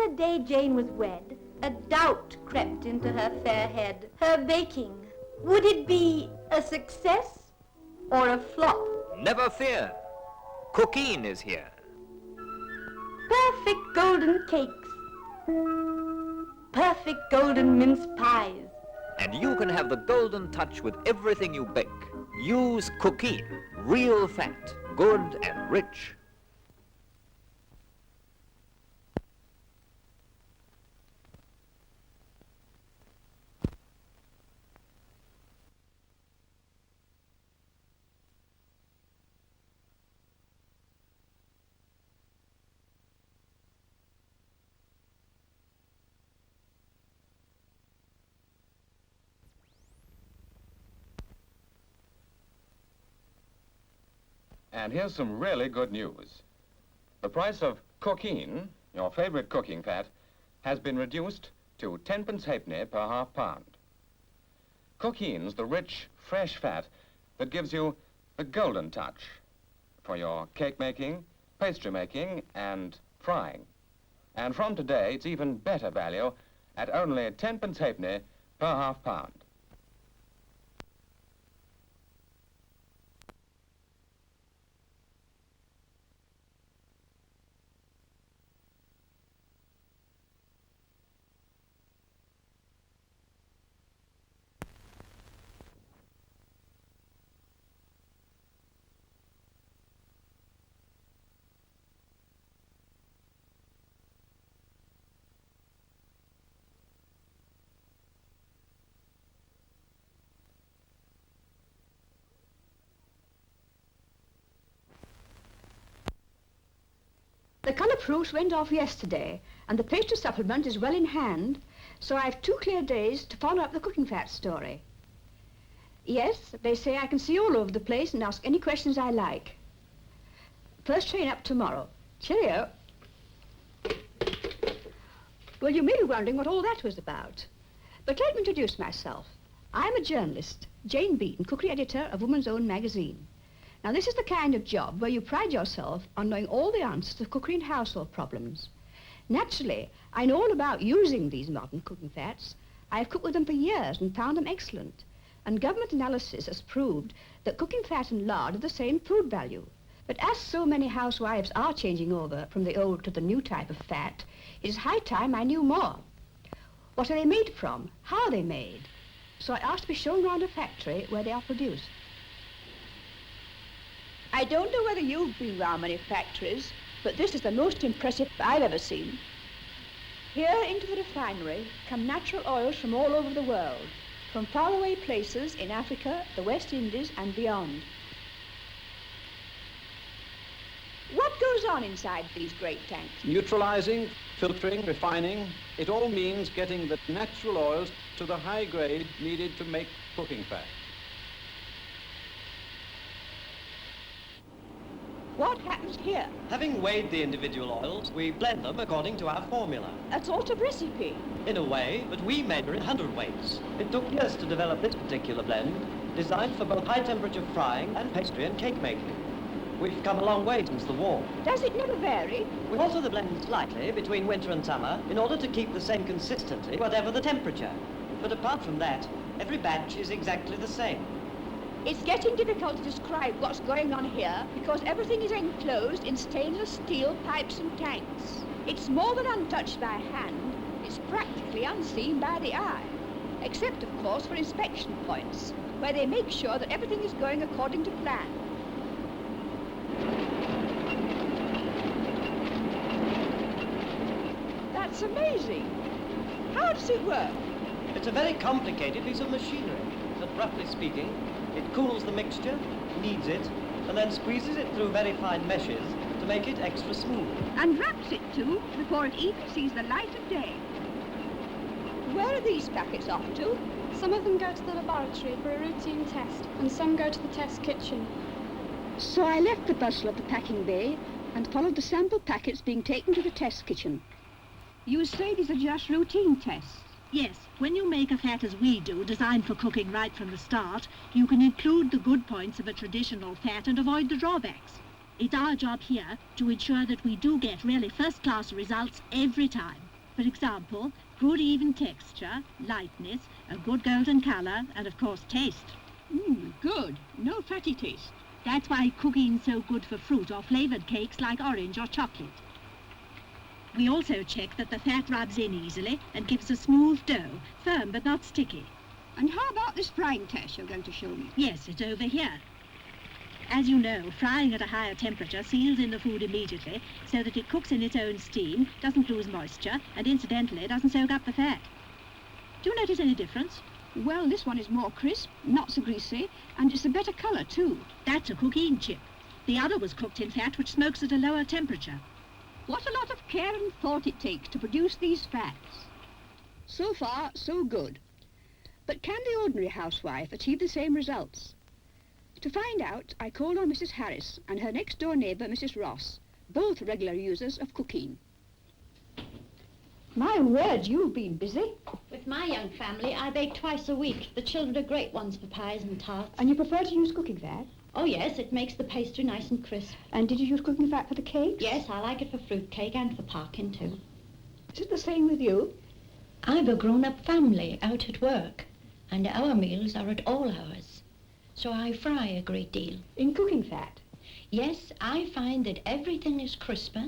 the day Jane was wed, a doubt crept into her fair head. Her baking, would it be a success or a flop? Never fear. Cookine is here. Perfect golden cakes. Perfect golden mince pies. And you can have the golden touch with everything you bake. Use Cookine, real fat, good and rich. And here's some really good news. The price of Cookine, your favorite cooking fat, has been reduced to 10p halfpenny per half pound. Cookine's the rich, fresh fat that gives you the golden touch for your cake making, pastry making, and frying. And from today, it's even better value at only 10p halfpenny per half pound. The colour proofs went off yesterday, and the pastry supplement is well in hand, so I have 2 clear days to follow up the cooking fat story. Yes, they say I can see all over the place and ask any questions I like. First train up tomorrow. Cheerio. Well, you may be wondering what all that was about. But let me introduce myself. I'm a journalist, Jane Beaton, cookery editor of Woman's Own magazine. Now, this is the kind of job where you pride yourself on knowing all the answers to cookery and household problems. Naturally, I know all about using these modern cooking fats. I've cooked with them for years and found them excellent. And government analysis has proved that cooking fat and lard are the same food value. But as so many housewives are changing over from the old to the new type of fat, it is high time I knew more. What are they made from? How are they made? So I asked to be shown around a factory where they are produced. I don't know whether you've been round many factories, but this is the most impressive I've ever seen. Here into the refinery come natural oils from all over the world, from faraway places in Africa, the West Indies and beyond. What goes on inside these great tanks? Neutralizing, filtering, refining, it all means getting the natural oils to the high grade needed to make cooking fat. What happens here? Having weighed the individual oils, we blend them according to our formula. A sort of recipe. In a way, but we measure in hundredweights. It took years to develop this particular blend, designed for both high temperature frying and pastry and cake making. We've come a long way since the war. Does it never vary? We alter the blend slightly between winter and summer in order to keep the same consistency, whatever the temperature. But apart from that, every batch is exactly the same. It's getting difficult to describe what's going on here because everything is enclosed in stainless steel pipes and tanks. It's more than untouched by hand. It's practically unseen by the eye, except, of course, for inspection points, where they make sure that everything is going according to plan. That's amazing. How does it work? It's a very complicated piece of machinery, but roughly speaking, it cools the mixture, kneads it, and then squeezes it through very fine meshes to make it extra smooth. And wraps it too, before it even sees the light of day. Where are these packets off to? Some of them go to the laboratory for a routine test, and some go to the test kitchen. So I left the bustle of the packing bay and followed the sample packets being taken to the test kitchen. You say these are just routine tests? Yes, when you make a fat as we do, designed for cooking right from the start, you can include the good points of a traditional fat and avoid the drawbacks. It's our job here to ensure that we do get really first-class results every time. For example, good even texture, lightness, a good golden colour, and of course taste. Good. No fatty taste. That's why cooking's so good for fruit or flavoured cakes like orange or chocolate. We also check that the fat rubs in easily and gives a smooth dough, firm but not sticky. And how about this frying test you're going to show me? Yes, it's over here. As you know, frying at a higher temperature seals in the food immediately so that it cooks in its own steam, doesn't lose moisture, and incidentally doesn't soak up the fat. Do you notice any difference? Well, this one is more crisp, not so greasy, and it's a better colour too. That's a cooking chip. The other was cooked in fat, which smokes at a lower temperature. What a lot of care and thought it takes to produce these fats. So far, so good. But can the ordinary housewife achieve the same results? To find out, I called on Mrs. Harris and her next-door neighbour, Mrs. Ross, both regular users of cooking. My word, you've been busy. With my young family, I bake twice a week. The children are great ones for pies and tarts. And you prefer to use cooking fat? Oh, yes, it makes the pastry nice and crisp. And did you use cooking fat for the cakes? Yes, I like it for fruit cake and for parkin, too. Is it the same with you? I've a grown-up family out at work, and our meals are at all hours. So I fry a great deal. In cooking fat? Yes, I find that everything is crisper,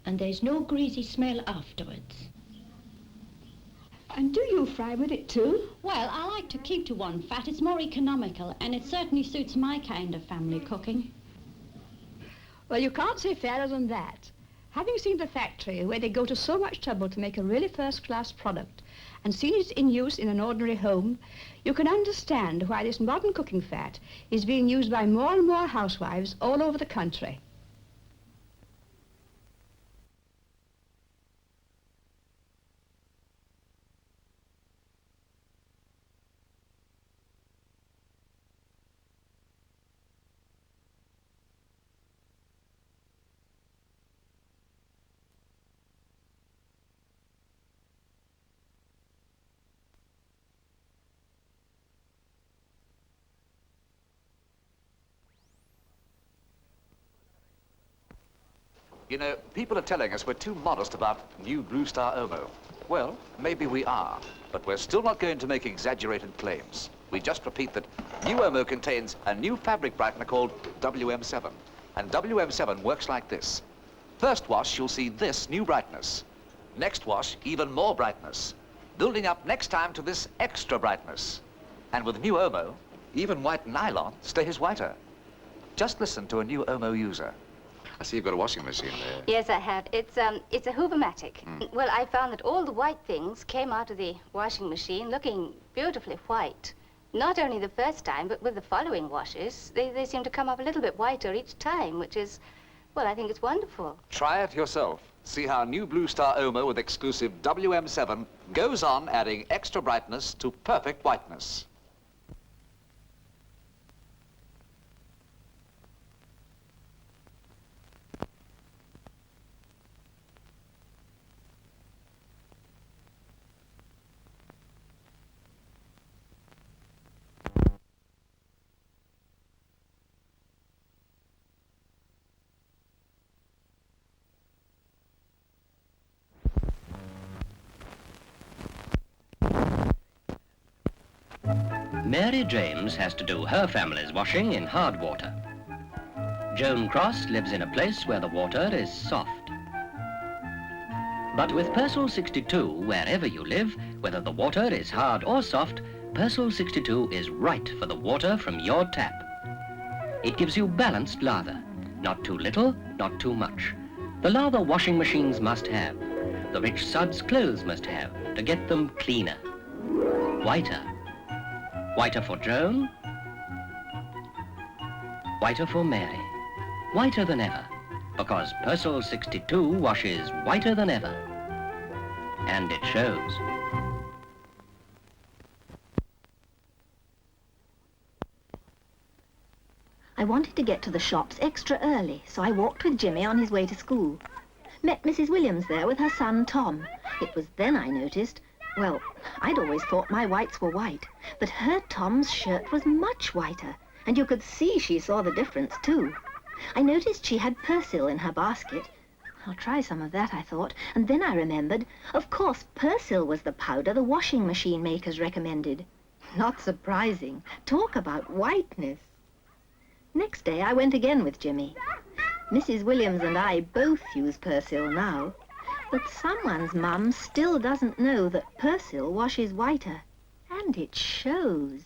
and there's no greasy smell afterwards. And do you fry with it too? Well, I like to keep to one fat. It's more economical, and it certainly suits my kind of family cooking. Well, you can't say fairer than that. Having seen the factory where they go to so much trouble to make a really first-class product and seen it in use in an ordinary home, you can understand why this modern cooking fat is being used by more and more housewives all over the country. You know, people are telling us we're too modest about new Blue Star Omo. Well, maybe we are, but we're still not going to make exaggerated claims. We just repeat that new Omo contains a new fabric brightener called WM7. And WM7 works like this. First wash, you'll see this new brightness. Next wash, even more brightness. Building up next time to this extra brightness. And with new Omo, even white nylon stays whiter. Just listen to a new Omo user. I see you've got a washing machine there. Yes, I have. It's a Hoover-matic. Well, I found that all the white things came out of the washing machine looking beautifully white. Not only the first time, but with the following washes, they seem to come up a little bit whiter each time, which is, well, I think it's wonderful. Try it yourself. See how new Blue Star Omo with exclusive WM7 goes on adding extra brightness to perfect whiteness. Mary James has to do her family's washing in hard water. Joan Cross lives in a place where the water is soft. But with Persil 62, wherever you live, whether the water is hard or soft, Persil 62 is right for the water from your tap. It gives you balanced lather, not too little, not too much. The lather washing machines must have, the rich suds clothes must have to get them cleaner, whiter. Whiter for Joan, whiter for Mary, whiter than ever, because Persil 62 washes whiter than ever, and it shows. I wanted to get to the shops extra early, so I walked with Jimmy on his way to school. Met Mrs. Williams there with her son Tom. It was then I noticed, well, I'd always thought my whites were white, but her Tom's shirt was much whiter, and you could see she saw the difference too. I noticed she had Persil in her basket. I'll try some of that, I thought, and then I remembered, of course, Persil was the powder the washing machine makers recommended. Not surprising. Talk about whiteness. Next day I went again with Jimmy. Mrs. Williams and I both use Persil now, but someone's mum still doesn't know that Persil washes whiter, and it shows.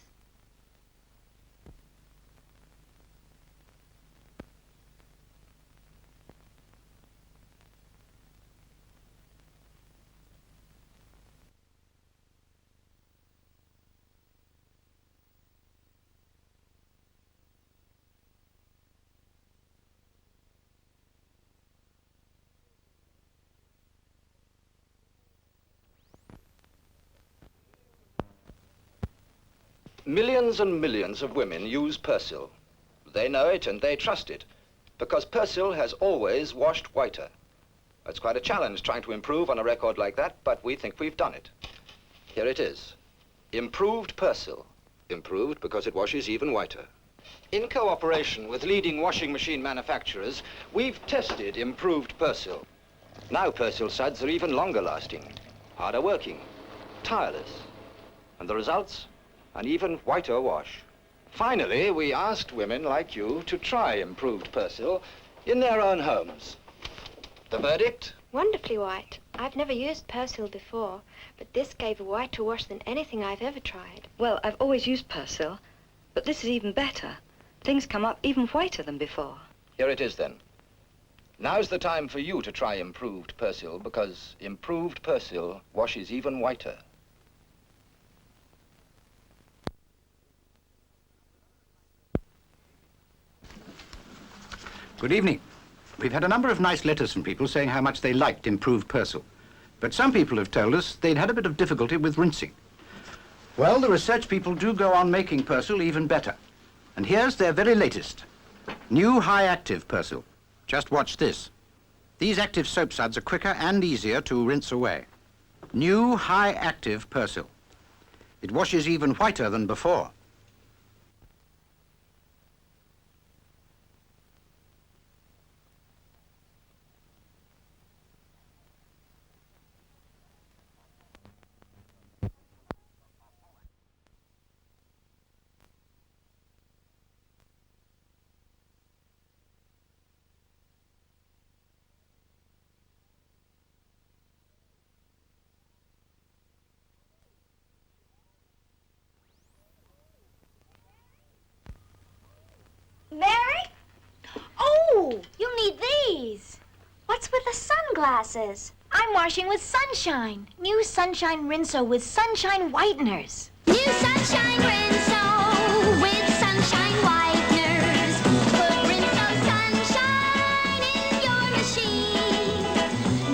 Millions and millions of women use Persil. They know it and they trust it, because Persil has always washed whiter. It's quite a challenge trying to improve on a record like that, but we think we've done it. Here it is. Improved Persil. Improved because it washes even whiter. In cooperation with leading washing machine manufacturers, we've tested improved Persil. Now Persil suds are even longer lasting, harder working, tireless. And the results? An even whiter wash. Finally, we asked women like you to try improved Persil in their own homes. The verdict? Wonderfully white. I've never used Persil before, but this gave a whiter wash than anything I've ever tried. Well, I've always used Persil, but this is even better. Things come up even whiter than before. Here it is then. Now's the time for you to try improved Persil, because improved Persil washes even whiter. Good evening. We've had a number of nice letters from people saying how much they liked improved Persil. But some people have told us they'd had a bit of difficulty with rinsing. Well, the research people do go on making Persil even better. And here's their very latest. New high-active Persil. Just watch this. These active soap suds are quicker and easier to rinse away. New high-active Persil. It washes even whiter than before. Mary? Oh, you need these. What's with the sunglasses? I'm washing with Sunshine. New Sunshine Rinso with Sunshine Whiteners. New Sunshine Rinso with Sunshine Whiteners. Put Rinso Sunshine in your machine.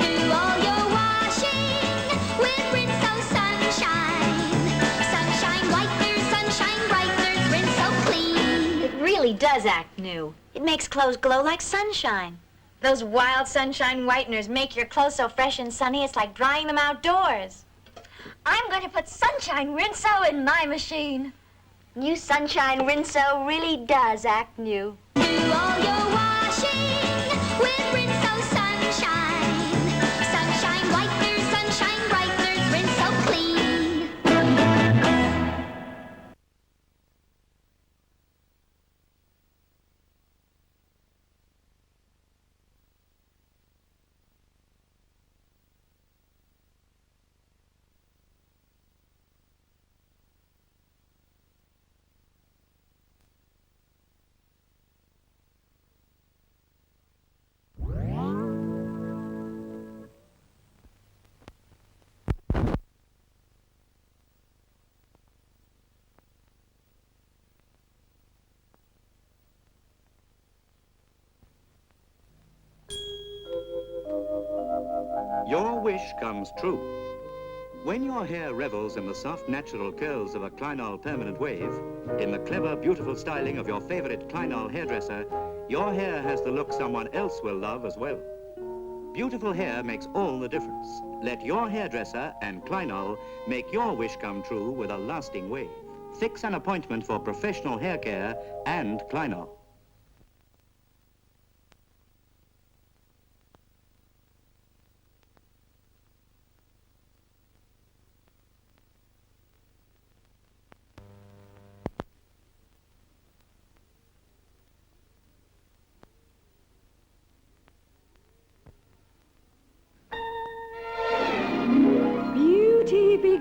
Do all your washing with Rinso Sunshine. Sunshine Whiteners, Sunshine Brighteners, Rinso Clean. It really does act new. It makes clothes glow like sunshine. Those wild Sunshine Whiteners make your clothes so fresh and sunny, it's like drying them outdoors. I'm going to put Sunshine Rinso in my machine. New Sunshine Rinso really does act new. Do all your washing with Rinso Sunshine. Sunshine Whiteners, Sunshine Brighteners, Rinso Clean. Your wish comes true. When your hair revels in the soft, natural curls of a Kleinol permanent wave, in the clever, beautiful styling of your favorite Kleinol hairdresser, your hair has the look someone else will love as well. Beautiful hair makes all the difference. Let your hairdresser and Kleinol make your wish come true with a lasting wave. Fix an appointment for professional hair care and Kleinol.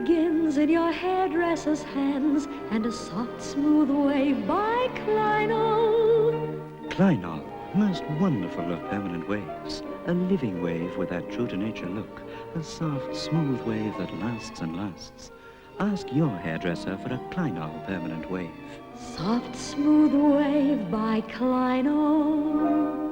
begins in your hairdresser's hands, and a soft, smooth wave by Kleinol. Kleinol, most wonderful of permanent waves. A living wave with that true-to-nature look. A soft, smooth wave that lasts and lasts. Ask your hairdresser for a Kleinol permanent wave. Soft, smooth wave by Kleinol.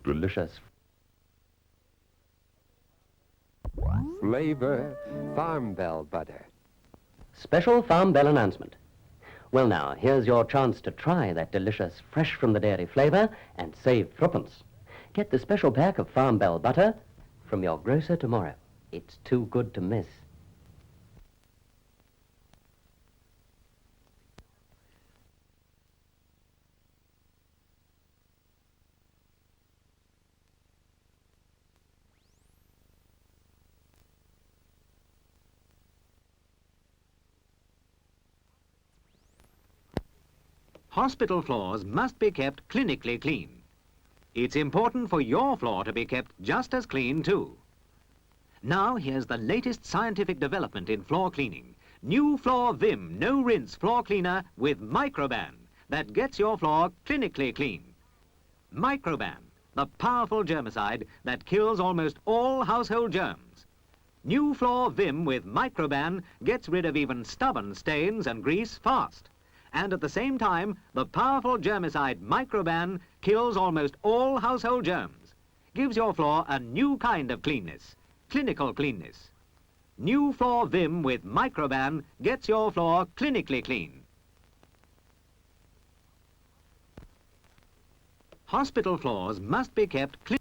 Delicious. Flavor Farm Bell butter. Special Farm Bell announcement. Well now, here's your chance to try that delicious fresh from the dairy flavor and save threepence. Get the special pack of Farm Bell butter from your grocer tomorrow. It's too good to miss. Hospital floors must be kept clinically clean. It's important for your floor to be kept just as clean too. Now here's the latest scientific development in floor cleaning. New Floor Vim No Rinse Floor Cleaner with Microban that gets your floor clinically clean. Microban, the powerful germicide that kills almost all household germs. New Floor Vim with Microban gets rid of even stubborn stains and grease fast. And at the same time, the powerful germicide Microban kills almost all household germs. Gives your floor a new kind of cleanness, clinical cleanness. New Floor Vim with Microban gets your floor clinically clean. Hospital floors must be kept clean.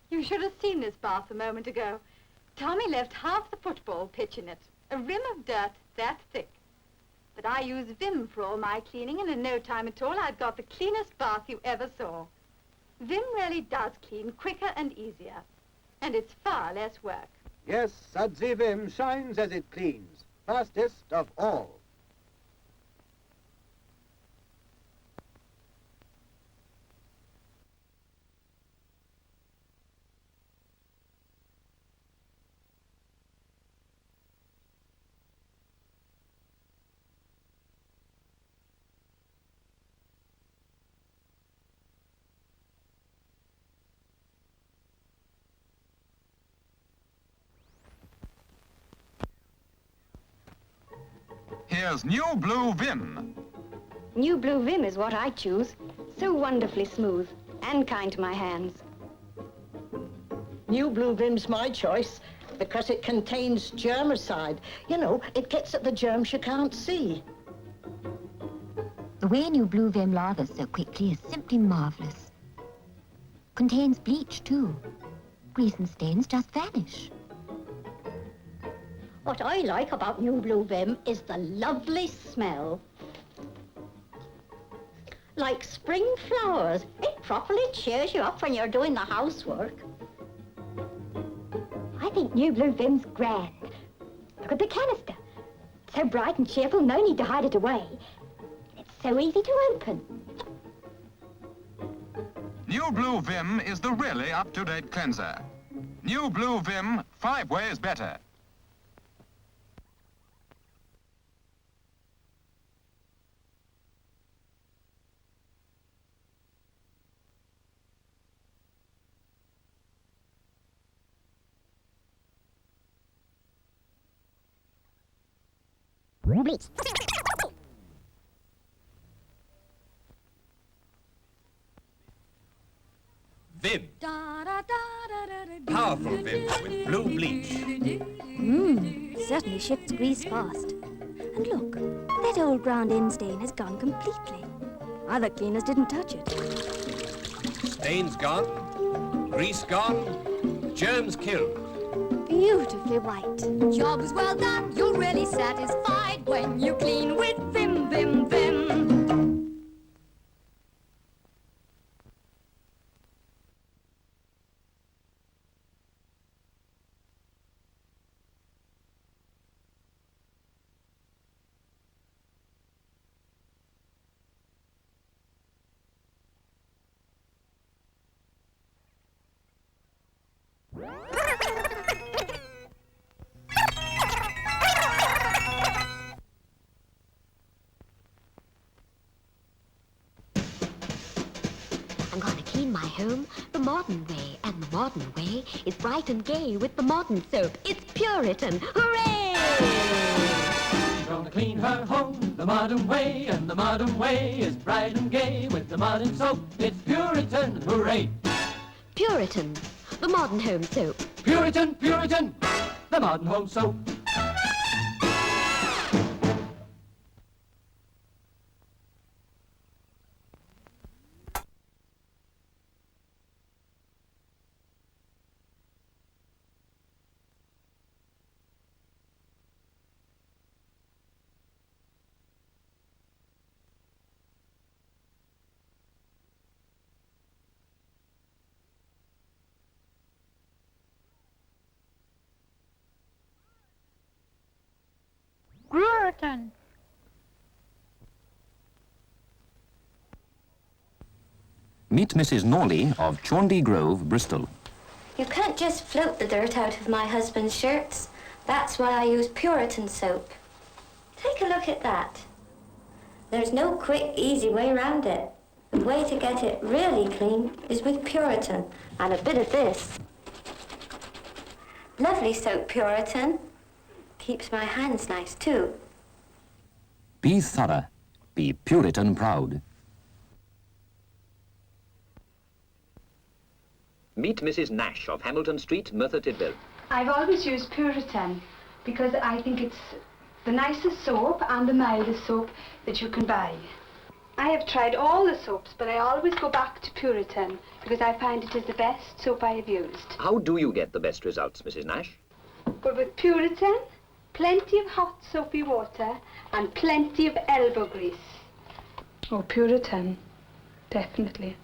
You should have seen this bath a moment ago. Tommy left half the football pitch in it, a rim of dirt that thick. But I use Vim for all my cleaning, and in no time at all, I've got the cleanest bath you ever saw. Vim really does clean quicker and easier, and it's far less work. Yes, Sudsy Vim shines as it cleans, fastest of all. Here's New Blue Vim. New Blue Vim is what I choose. So wonderfully smooth and kind to my hands. New Blue Vim's my choice because it contains germicide. You know, it gets at the germs you can't see. The way New Blue Vim lathers so quickly is simply marvelous. Contains bleach, too. Grease and stains just vanish. What I like about New Blue Vim is the lovely smell. Like spring flowers. It properly cheers you up when you're doing the housework. I think New Blue Vim's grand. Look at the canister. So bright and cheerful, no need to hide it away. It's so easy to open. New Blue Vim is the really up-to-date cleanser. New Blue Vim, 5 ways better. Vim. Powerful Vim with blue bleach. Certainly shifts grease fast. And look, that old brown end stain has gone completely. Other cleaners didn't touch it. Stains gone, grease gone, germs killed. Beautifully white. Job's well done, you're really satisfied when you clean with Vim, Vim, Vim. I'm gonna clean my home the modern way, and the modern way is bright and gay with the modern soap. It's Puritan, hooray! Gonna clean her home the modern way, and the modern way is bright and gay with the modern soap. It's Puritan, hooray! Puritan, the modern home soap. Puritan, Puritan, the modern home soap. Puritan. Meet Mrs. Norley of Chaundy Grove, Bristol. You can't just float the dirt out of my husband's shirts. That's why I use Puritan soap. Take a look at that. There's no quick, easy way around it. The way to get it really clean is with Puritan and a bit of this. Lovely soap, Puritan. Keeps my hands nice, too. Be thorough. Be Puritan proud. Meet Mrs. Nash of Hamilton Street, Merthyr Tydvil. I've always used Puritan because I think it's the nicest soap and the mildest soap that you can buy. I have tried all the soaps, but I always go back to Puritan because I find it is the best soap I have used. How do you get the best results, Mrs. Nash? But with Puritan, plenty of hot soapy water and plenty of elbow grease. Oh, Puritan, definitely.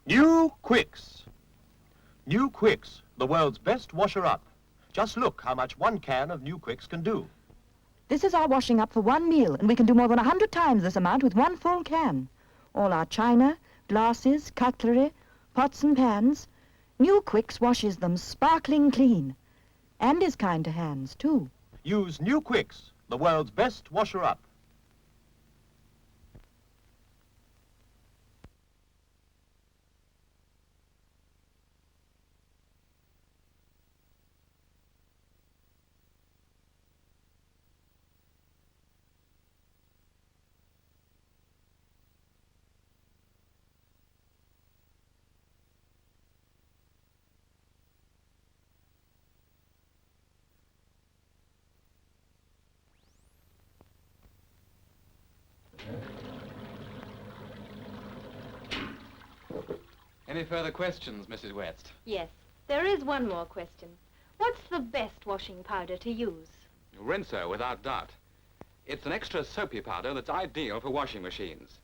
New Quicks. New Quicks, the world's best washer-up. Just look how much one can of New Quicks can do. This is our washing up for one meal, and we can do more than 100 times this amount with one full can. All our china, glasses, cutlery, pots and pans. New Quicks washes them sparkling clean. And is kind to hands, too. Use New Quicks, the world's best washer-up. Any further questions, Mrs. West? Yes, there is one more question. What's the best washing powder to use? Rinso, without doubt. It's an extra soapy powder that's ideal for washing machines.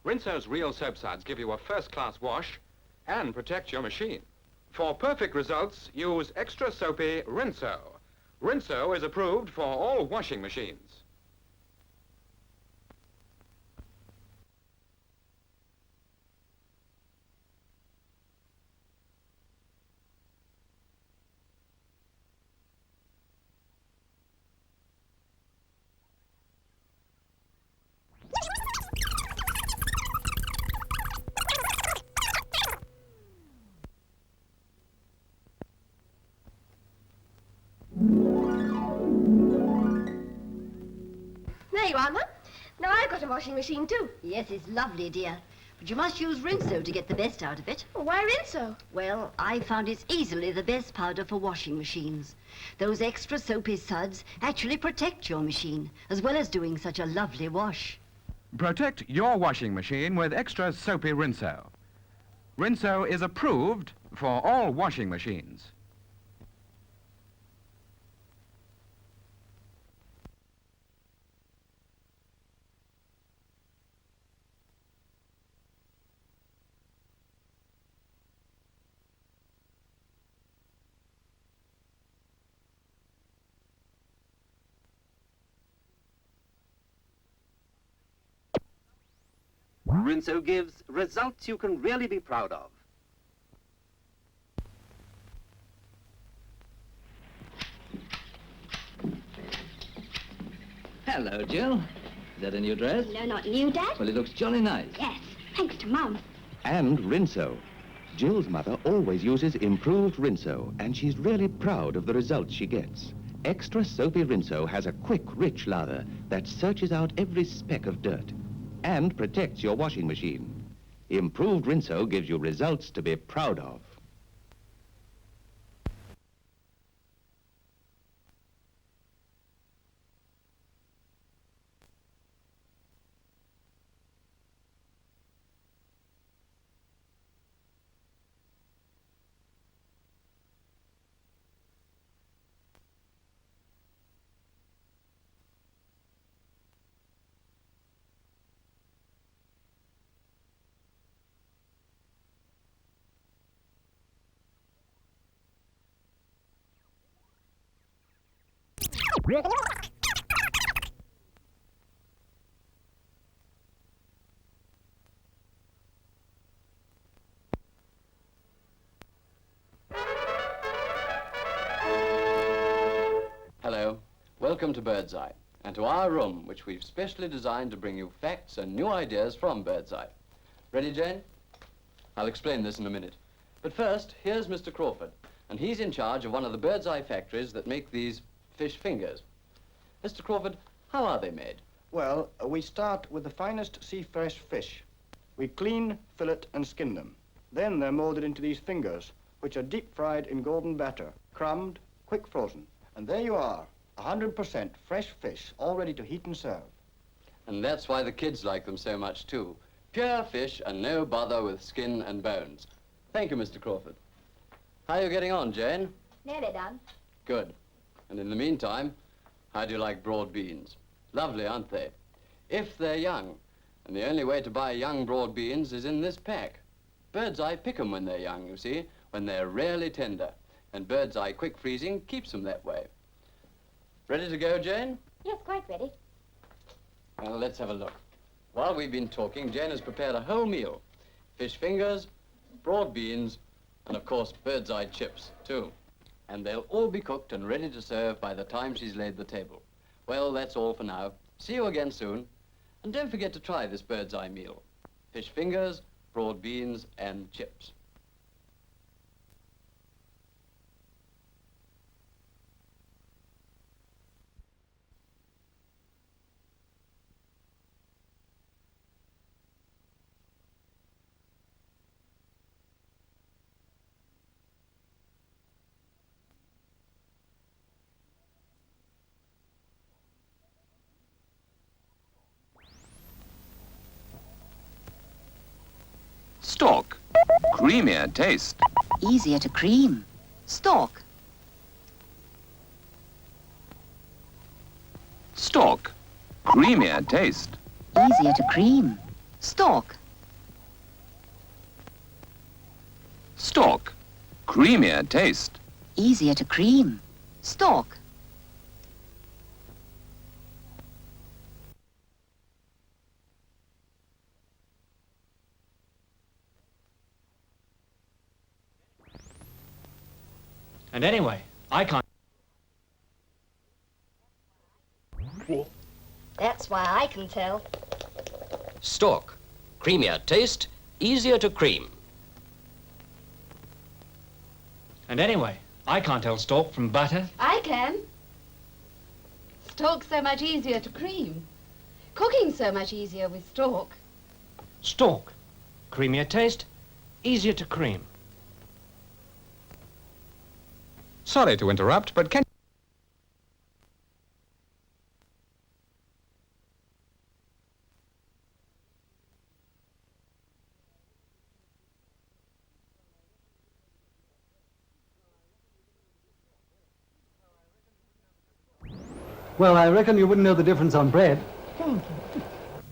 Rinso's real soap suds give you a first-class wash and protect your machine. For perfect results, use extra soapy Rinso. Rinso is approved for all washing machines. you are, Mum. Now I've got a washing machine too. Yes, it's lovely, dear. But you must use Rinso to get the best out of it. Why Rinso? Well, I found it's easily the best powder for washing machines. Those extra soapy suds actually protect your machine, as well as doing such a lovely wash. Protect your washing machine with extra soapy Rinso. Rinso is approved for all washing machines. Rinso gives results you can really be proud of. Hello, Jill. Is that a new dress? No, not new, Dad. Well, it looks jolly nice. Yes, thanks to Mum. And Rinso. Jill's mother always uses improved Rinso, and she's really proud of the results she gets. Extra soapy Rinso has a quick, rich lather that searches out every speck of dirt and protects your washing machine. Improved Rinso gives you results to be proud of. Hello, welcome to Birdseye, and to our room, which we've specially designed to bring you facts and new ideas from Birdseye. Ready, Jane? I'll explain this in a minute. But first, here's Mr. Crawford, and he's in charge of one of the Birdseye factories that make these fish fingers. Mr. Crawford, how are they made? Well, we start with the finest sea-fresh fish. We clean, fillet, and skin them. Then they're molded into these fingers, which are deep-fried in golden batter, crumbed, quick frozen. And there you are, 100% fresh fish, all ready to heat and serve. And that's why the kids like them so much, too. Pure fish and no bother with skin and bones. Thank you, Mr. Crawford. How are you getting on, Jane? Nearly done. Good. And in the meantime, how do you like broad beans? Lovely, aren't they? If they're young. And the only way to buy young broad beans is in this pack. Birdseye pick 'em when they're young, you see, when they're rarely tender. And Birdseye quick freezing keeps them that way. Ready to go, Jane? Yes, quite ready. Well, let's have a look. While we've been talking, Jane has prepared a whole meal. Fish fingers, broad beans, and of course, Birdseye chips, too. And they'll all be cooked and ready to serve by the time she's laid the table. Well, that's all for now. See you again soon. And don't forget to try this Birdseye meal. Fish fingers, broad beans, and chips. Stalk. Creamier taste. Easier to cream. Stalk. Stalk. Creamier taste. Easier to cream. Stalk. Stalk. Creamier taste. Easier to cream. Stalk. And anyway, I can't... That's why I can tell. Stalk. Creamier taste, easier to cream. And anyway, I can't tell stalk from butter. I can. Stalk's so much easier to cream. Cooking's so much easier with Stork. Stork. Creamier taste, easier to cream. Sorry to interrupt, but can... Well, I reckon you wouldn't know the difference on bread.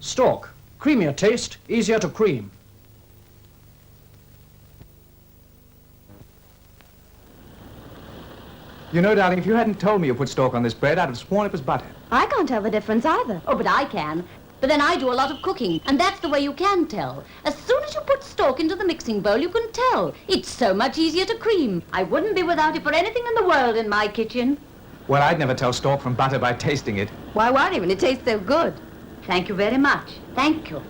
Stork. Creamier taste, easier to cream. You know, darling, if you hadn't told me you put Stork on this bread, I'd have sworn it was butter. I can't tell the difference either. Oh, but I can. But then I do a lot of cooking, and that's the way you can tell. As soon as you put Stork into the mixing bowl, you can tell. It's so much easier to cream. I wouldn't be without it for anything in the world in my kitchen. Well, I'd never tell Stork from butter by tasting it. Why worry when it tastes so good? Thank you very much. Thank you.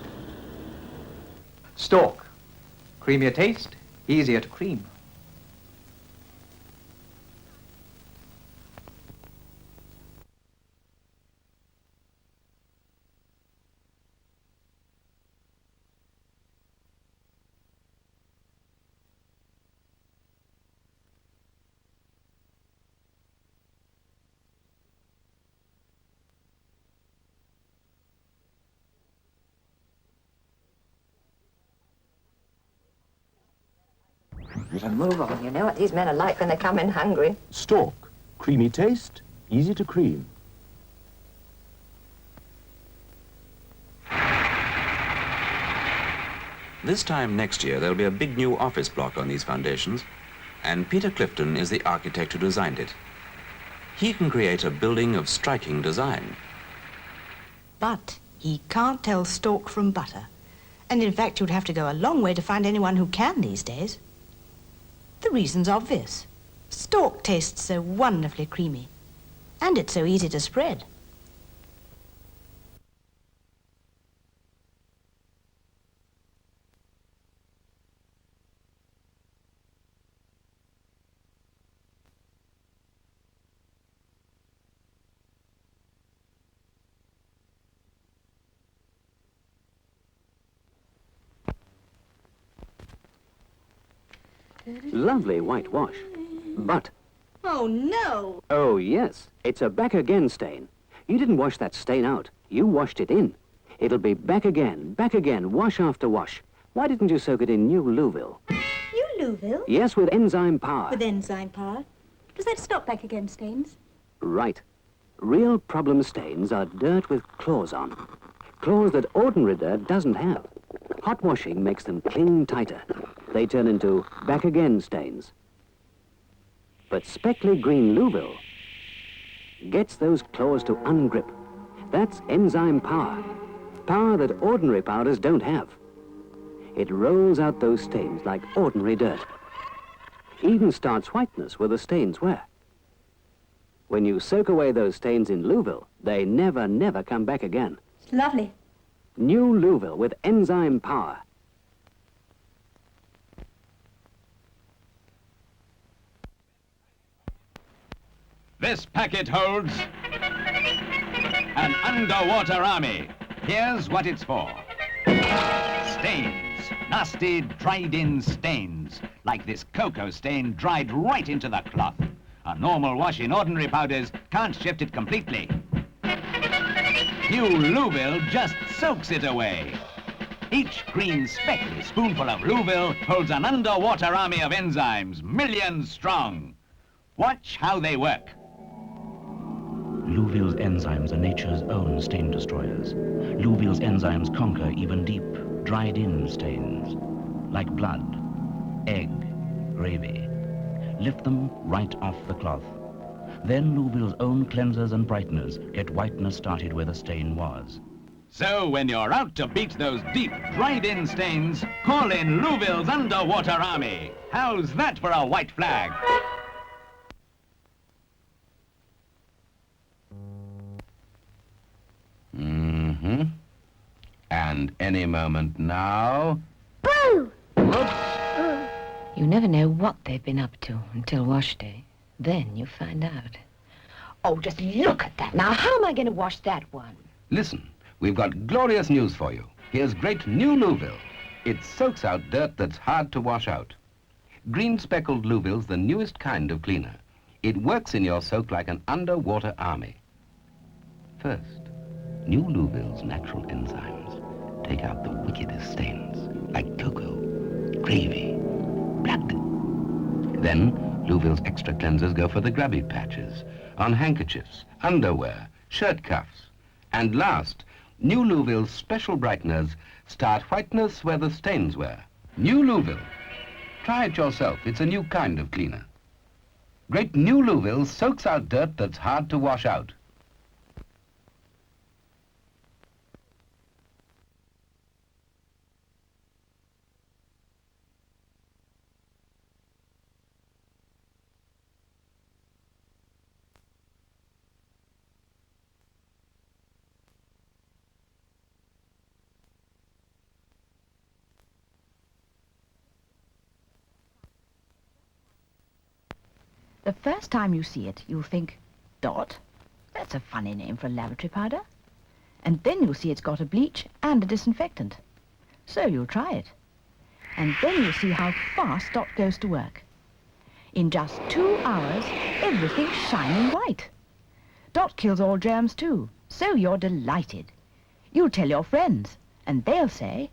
Stork. Creamier taste, easier to cream. Move on. You know what these men are like when they come in hungry. Stork. Creamy taste, easy to cream. This time next year, there'll be a big new office block on these foundations, and Peter Clifton is the architect who designed it. He can create a building of striking design. But he can't tell Stork from butter. And in fact, you'd have to go a long way to find anyone who can these days. The reason's obvious. Stork tastes so wonderfully creamy. And it's so easy to spread. Lovely whitewash. But, Oh, no. oh yes, it's a back again stain. You didn't wash that stain out. You washed it in. It'll be back again, wash after wash. Why didn't you soak it in new Louville? You Louville? Yes, with enzyme power. With enzyme power? Does that stop back again stains? Right. Real problem stains are dirt with claws on. Claws that ordinary dirt doesn't have. Hot washing makes them cling tighter. They turn into back again stains. But speckly green Louville gets those claws to ungrip. That's enzyme power. Power that ordinary powders don't have. It rolls out those stains like ordinary dirt. Even starts whiteness where the stains were. When you soak away those stains in Louville, they never, never come back again. It's lovely. New Louville with enzyme power. This packet holds an underwater army. Here's what it's for. Stains. Nasty, dried-in stains. Like this cocoa stain dried right into the cloth. A normal wash in ordinary powders can't shift it completely. New Louville just soaks it away. Each green speckly spoonful of Louville holds an underwater army of enzymes, millions strong. Watch how they work. Louville's enzymes are nature's own stain destroyers. Louville's enzymes conquer even deep, dried-in stains, like blood, egg, gravy. Lift them right off the cloth. Then Louville's own cleansers and brighteners get whiteness started where the stain was. So when you're out to beat those deep, dried-in stains, call in Louville's underwater army. How's that for a white flag? Mm-hmm. And any moment now... Boo! You never know what they've been up to until wash day. Then you find out. Oh, just look at that. Now, how am I going to wash that one? Listen, we've got glorious news for you. Here's great new Louville. It soaks out dirt that's hard to wash out. Green speckled Louville's the newest kind of cleaner. It works in your soak like an underwater army. First, new Louville's natural enzymes take out the wickedest stains, like cocoa, gravy, blood. Then, Louville's extra cleansers go for the grubby patches, on handkerchiefs, underwear, shirt cuffs. And last, new Louville's special brighteners start whiteness where the stains were. New Louville. Try it yourself. It's a new kind of cleaner. Great new Louville soaks out dirt that's hard to wash out. The first time you see it, you'll think, Dot? That's a funny name for a lavatory powder. And then you'll see it's got a bleach and a disinfectant. So you'll try it. And then you'll see how fast Dot goes to work. In just 2 hours, everything's shining white. Dot kills all germs too, so you're delighted. You'll tell your friends, and they'll say,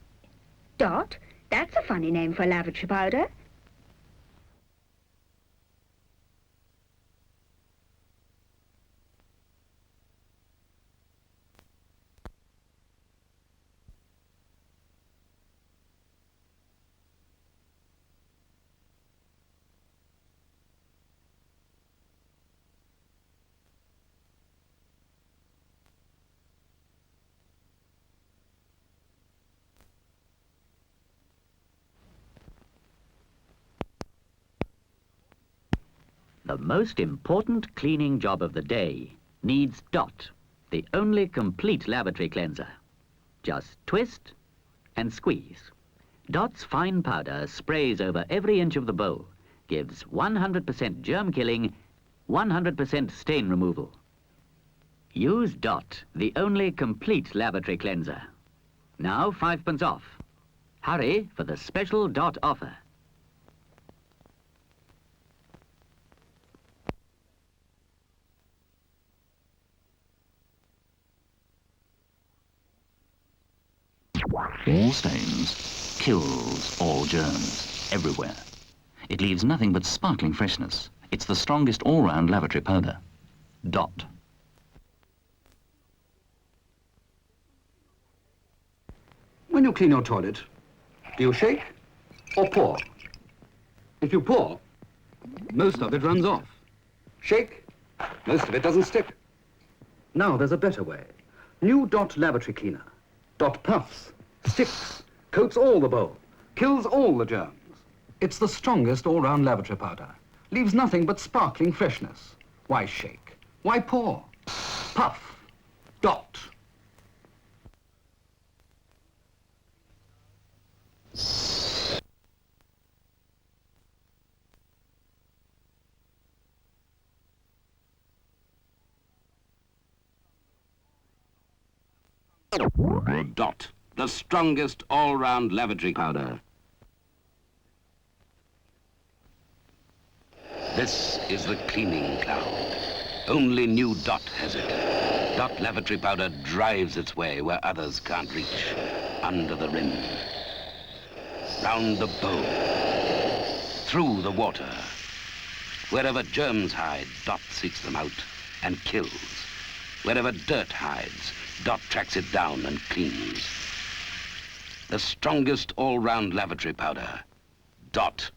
Dot? That's a funny name for a lavatory powder. The most important cleaning job of the day needs Dot, the only complete lavatory cleanser. Just twist and squeeze. Dot's fine powder sprays over every inch of the bowl, gives 100% germ killing, 100% stain removal. Use Dot, the only complete lavatory cleanser. Now 5p off. Hurry for the special Dot offer. All stains kills all germs everywhere. It leaves nothing but sparkling freshness. It's the strongest all-round lavatory powder. Dot. When you clean your toilet, do you shake or pour? If you pour, most of it runs off. Shake, most of it doesn't stick. Now there's a better way. New Dot lavatory cleaner. Dot puffs, sticks, coats all the bowl, kills all the germs. It's the strongest all-round lavatory powder. Leaves nothing but sparkling freshness. Why shake? Why pour? Puff. Dot. Dot, the strongest all-round lavatory powder. This is the cleaning cloud. Only new Dot has it. Dot lavatory powder drives its way where others can't reach. Under the rim. Round the bowl. Through the water. Wherever germs hide, Dot seeks them out and kills. Wherever dirt hides, Dot tracks it down and cleans. The strongest all-round lavatory powder. Dot.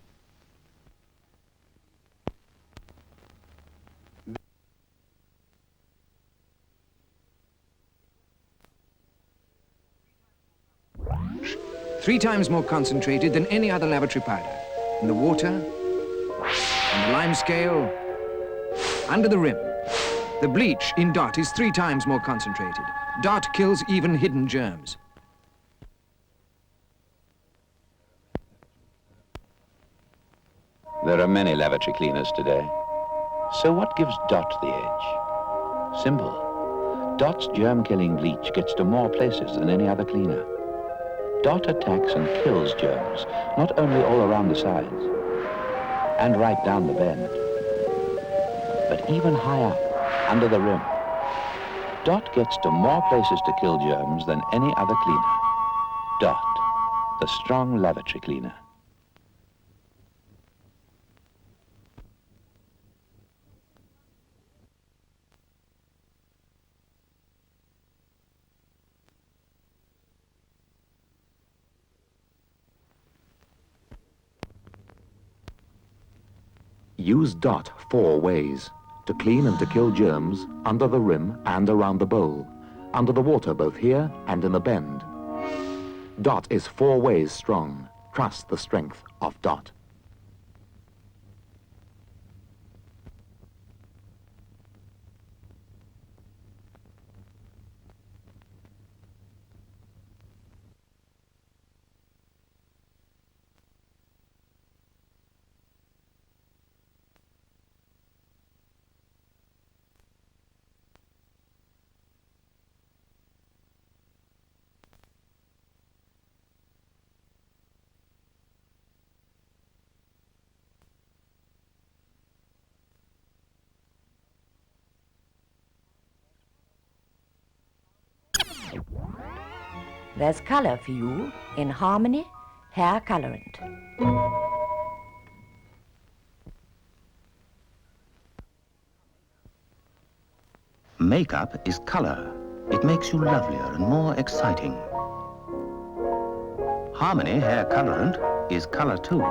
Three times more concentrated than any other lavatory powder. In the water, on the lime scale, under the rim. The bleach in Dot is 3 times more concentrated. Dot kills even hidden germs. There are many lavatory cleaners today. So what gives Dot the edge? Simple. Dot's germ-killing bleach gets to more places than any other cleaner. Dot attacks and kills germs, not only all around the sides and right down the bend, but even high up, under the rim. Dot gets to more places to kill germs than any other cleaner. Dot, the strong lavatory cleaner. Use Dot 4 ways: to clean and to kill germs under the rim and around the bowl, under the water both here and in the bend. Dot is 4 ways strong. Trust the strength of Dot. There's colour for you in Harmony Hair Colorant. Makeup is colour. It makes you lovelier and more exciting. Harmony Hair Colorant is colour too.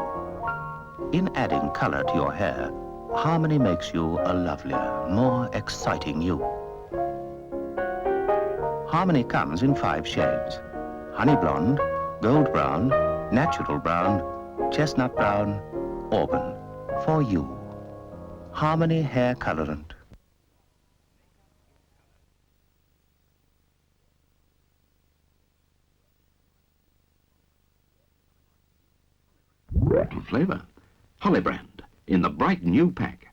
In adding colour to your hair, Harmony makes you a lovelier, more exciting you. Harmony comes in 5 shades: honey blonde, gold brown, natural brown, chestnut brown, auburn. For you. Harmony Hair Colorant. Flavour. Holly Brand, in the bright new pack.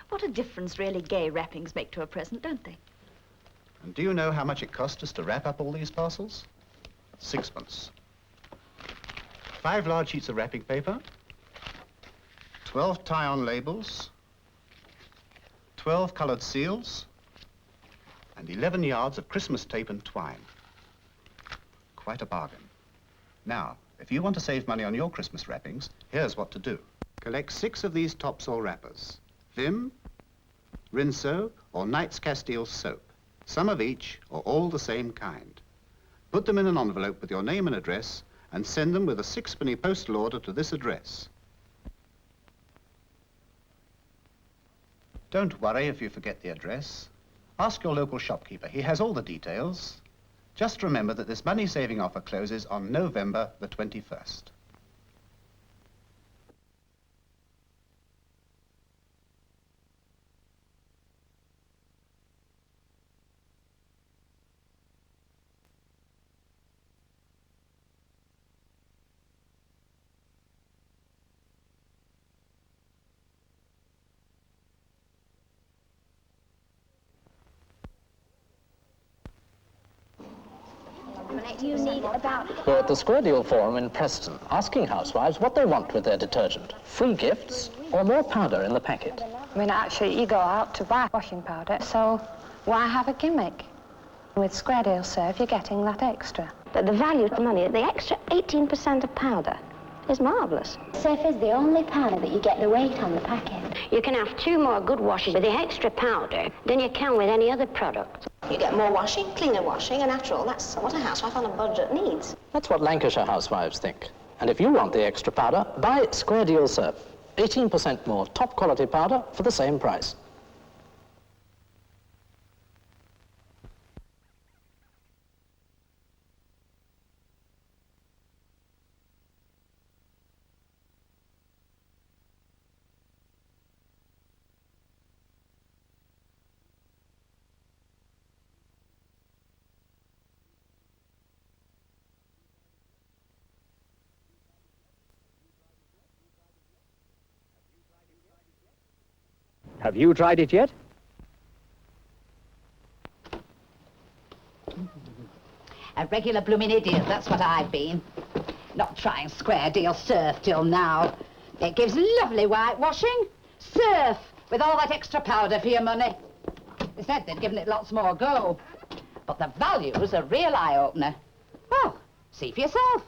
What a difference really gay wrappings make to a present, don't they? And do you know how much it cost us to wrap up all these parcels? 6pence. 5 large sheets of wrapping paper, 12 tie-on labels, 12 coloured seals, and 11 yards of Christmas tape and twine. Quite a bargain. Now, if you want to save money on your Christmas wrappings, here's what to do. Collect 6 of these topsoil wrappers: Vim, Rinso, or Knight's Castile soap. Some of each, or all the same kind. Put them in an envelope with your name and address, and send them with a 6-penny postal order to this address. Don't worry if you forget the address. Ask your local shopkeeper. He has all the details. Just remember that this money-saving offer closes on November the 21st. You need about... We're at the Square Deal Forum in Preston, asking housewives what they want with their detergent. Free gifts or more powder in the packet? I mean, actually, you go out to buy washing powder, so why have a gimmick? With Square Deal Serve, you're getting that extra. But the value of money, the extra 18% of powder, is marvellous. Surf is the only powder that you get the weight on the packet. You can have 2 more good washes with the extra powder than you can with any other product. You get more washing, cleaner washing, and after all, that's what a housewife on a budget needs. That's what Lancashire housewives think. And if you want the extra powder, buy Square Deal Serve. 18% more top-quality powder for the same price. Have you tried it yet? A regular blooming idiot, that's what I've been. Not trying square deal surf till now. It gives lovely whitewashing. Surf, with all that extra powder for your money. They said they'd given it lots more go. But the value's a real eye-opener. Well, see for yourself.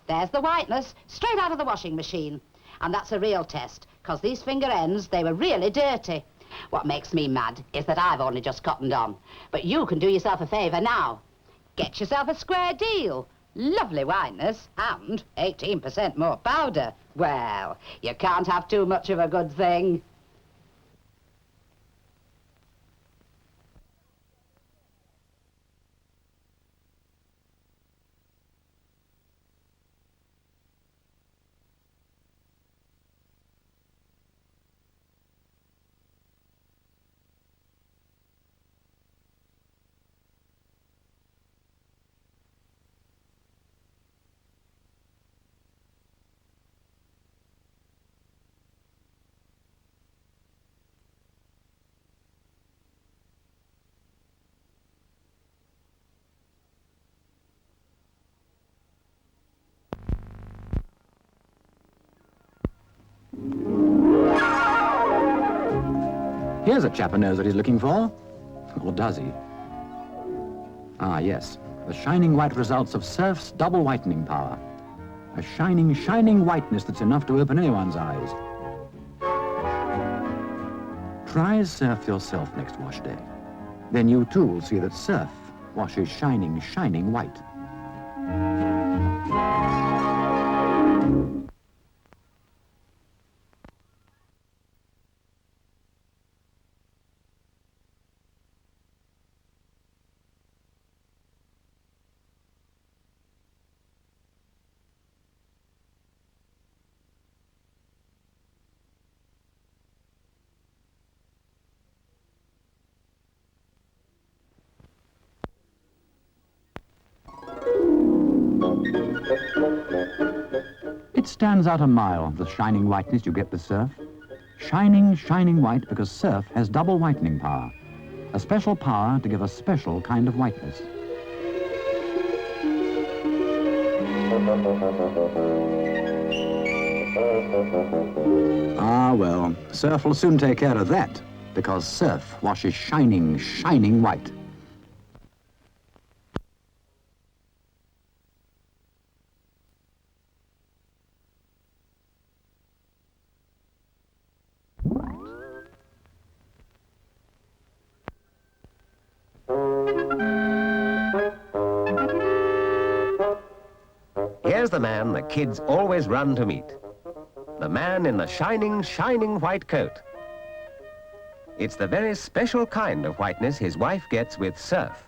There's the whiteness, straight out of the washing machine. And that's a real test, because these finger ends, they were really dirty. What makes me mad is that I've only just cottoned on. But you can do yourself a favour now. Get yourself a square deal. Lovely whiteness and 18% more powder. Well, you can't have too much of a good thing. Here's a chap who knows what he's looking for. Or does he? Ah, yes. The shining white results of Surf's double whitening power. A shining, shining whiteness that's enough to open anyone's eyes. Try Surf yourself next wash day. Then you too will see that Surf washes shining, shining white. It stands out a mile, the shining whiteness you get with Surf. Shining, shining white because Surf has double whitening power. A special power to give a special kind of whiteness. Ah, well, Surf will soon take care of that, because Surf washes shining, shining white. Here's the man the kids always run to meet. The man in the shining, shining white coat. It's the very special kind of whiteness his wife gets with Surf.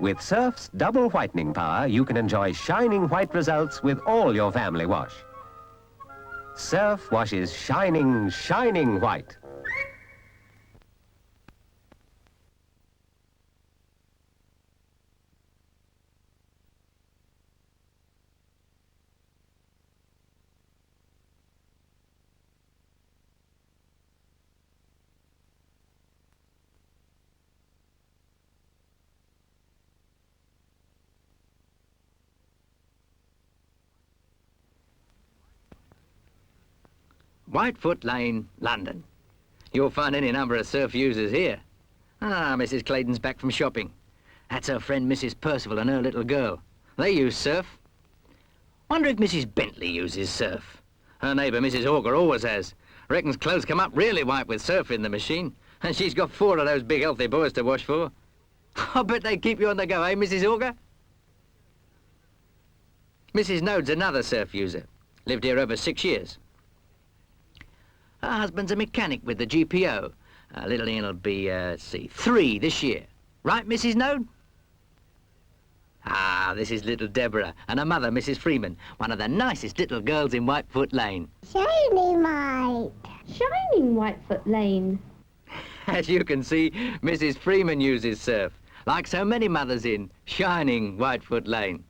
With Surf's double whitening power, you can enjoy shining white results with all your family wash. Surf washes shining, shining white. Whitefoot Lane, London. You'll find any number of Surf users here. Ah, Mrs. Clayton's back from shopping. That's her friend Mrs. Percival and her little girl. They use Surf. Wonder if Mrs. Bentley uses Surf. Her neighbour Mrs. Auger always has. Reckons clothes come up really white with Surf in the machine. And she's got 4 of those big healthy boys to wash for. I bet they keep you on the go, eh, Mrs. Auger? Mrs. Node's another Surf user. Lived here over 6 years. Her husband's a mechanic with the GPO. Little Ian'll be, 3 this year. Right, Mrs. Node? Ah, this is little Deborah and her mother, Mrs. Freeman, one of the nicest little girls in Whitefoot Lane. Shining white. Shining Whitefoot Lane. As you can see, Mrs. Freeman uses Surf, like so many mothers in shining Whitefoot Lane.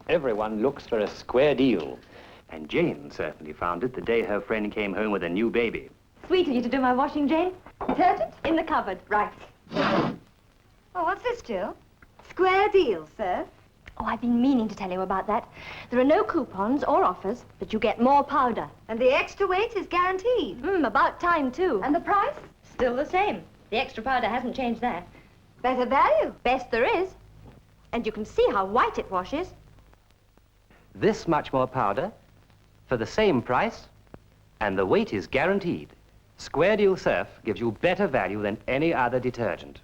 Everyone looks for a square deal. And Jane certainly found it the day her friend came home with a new baby. Sweet of you to do my washing, Jane. Detergent in the cupboard. Right. Oh, what's this, Jill? Square deal, sir. Oh, I've been meaning to tell you about that. There are no coupons or offers, but you get more powder. And the extra weight is guaranteed. About time, too. And the price? Still the same. The extra powder hasn't changed that. Better value. Best there is. And you can see how white it washes. This much more powder for the same price, and the weight is guaranteed. Square Deal Surf gives you better value than any other detergent.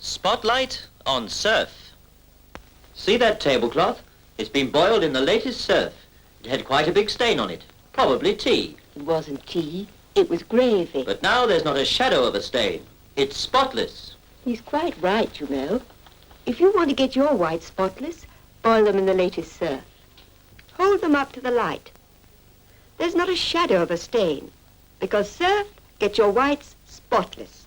Spotlight on surf. See that tablecloth? It's been boiled in the latest surf. It had quite a big stain on it. Probably tea. It wasn't tea. It was gravy. But now there's not a shadow of a stain. It's spotless. He's quite right, you know. If you want to get your whites spotless, boil them in the latest surf. Hold them up to the light. There's not a shadow of a stain, because surf gets your whites spotless.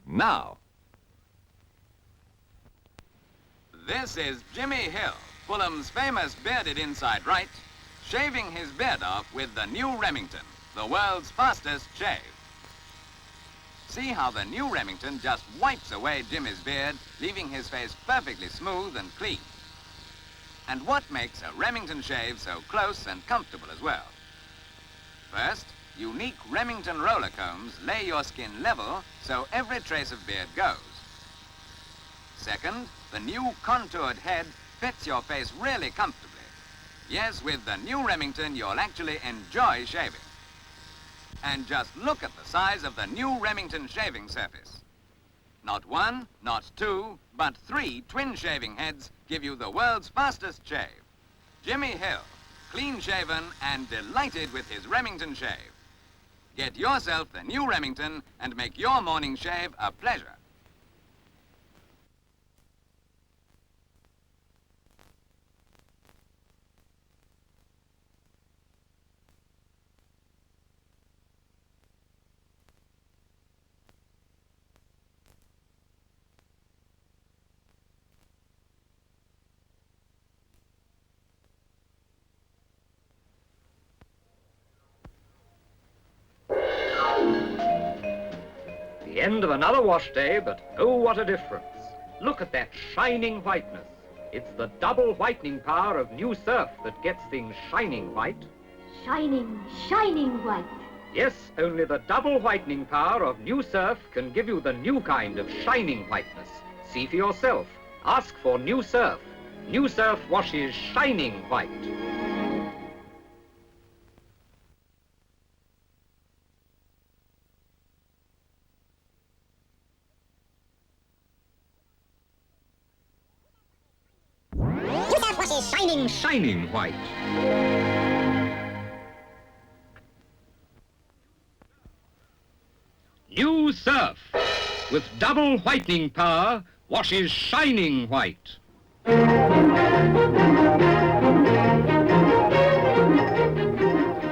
Now, this is Jimmy Hill, Fulham's famous bearded inside right, shaving his beard off with the new Remington, the world's fastest shave. See how the new Remington just wipes away Jimmy's beard, leaving his face perfectly smooth and clean. And what makes a Remington shave so close and comfortable as well? First, unique Remington roller combs lay your skin level so every trace of beard goes. Second, the new contoured head fits your face really comfortably. Yes, with the new Remington, you'll actually enjoy shaving. And just look at the size of the new Remington shaving surface. Not one, not two, but 3 twin shaving heads give you the world's fastest shave. Jimmy Hill, clean-shaven and delighted with his Remington shave. Get yourself the new Remington and make your morning shave a pleasure. The end of another wash day, but oh, what a difference. Look at that shining whiteness. It's the double whitening power of new surf that gets things shining white. Shining, shining white. Yes, only the double whitening power of new surf can give you the new kind of shining whiteness. See for yourself. Ask for new surf. New surf washes shining white. Shining white. New surf with double whitening power washes shining white.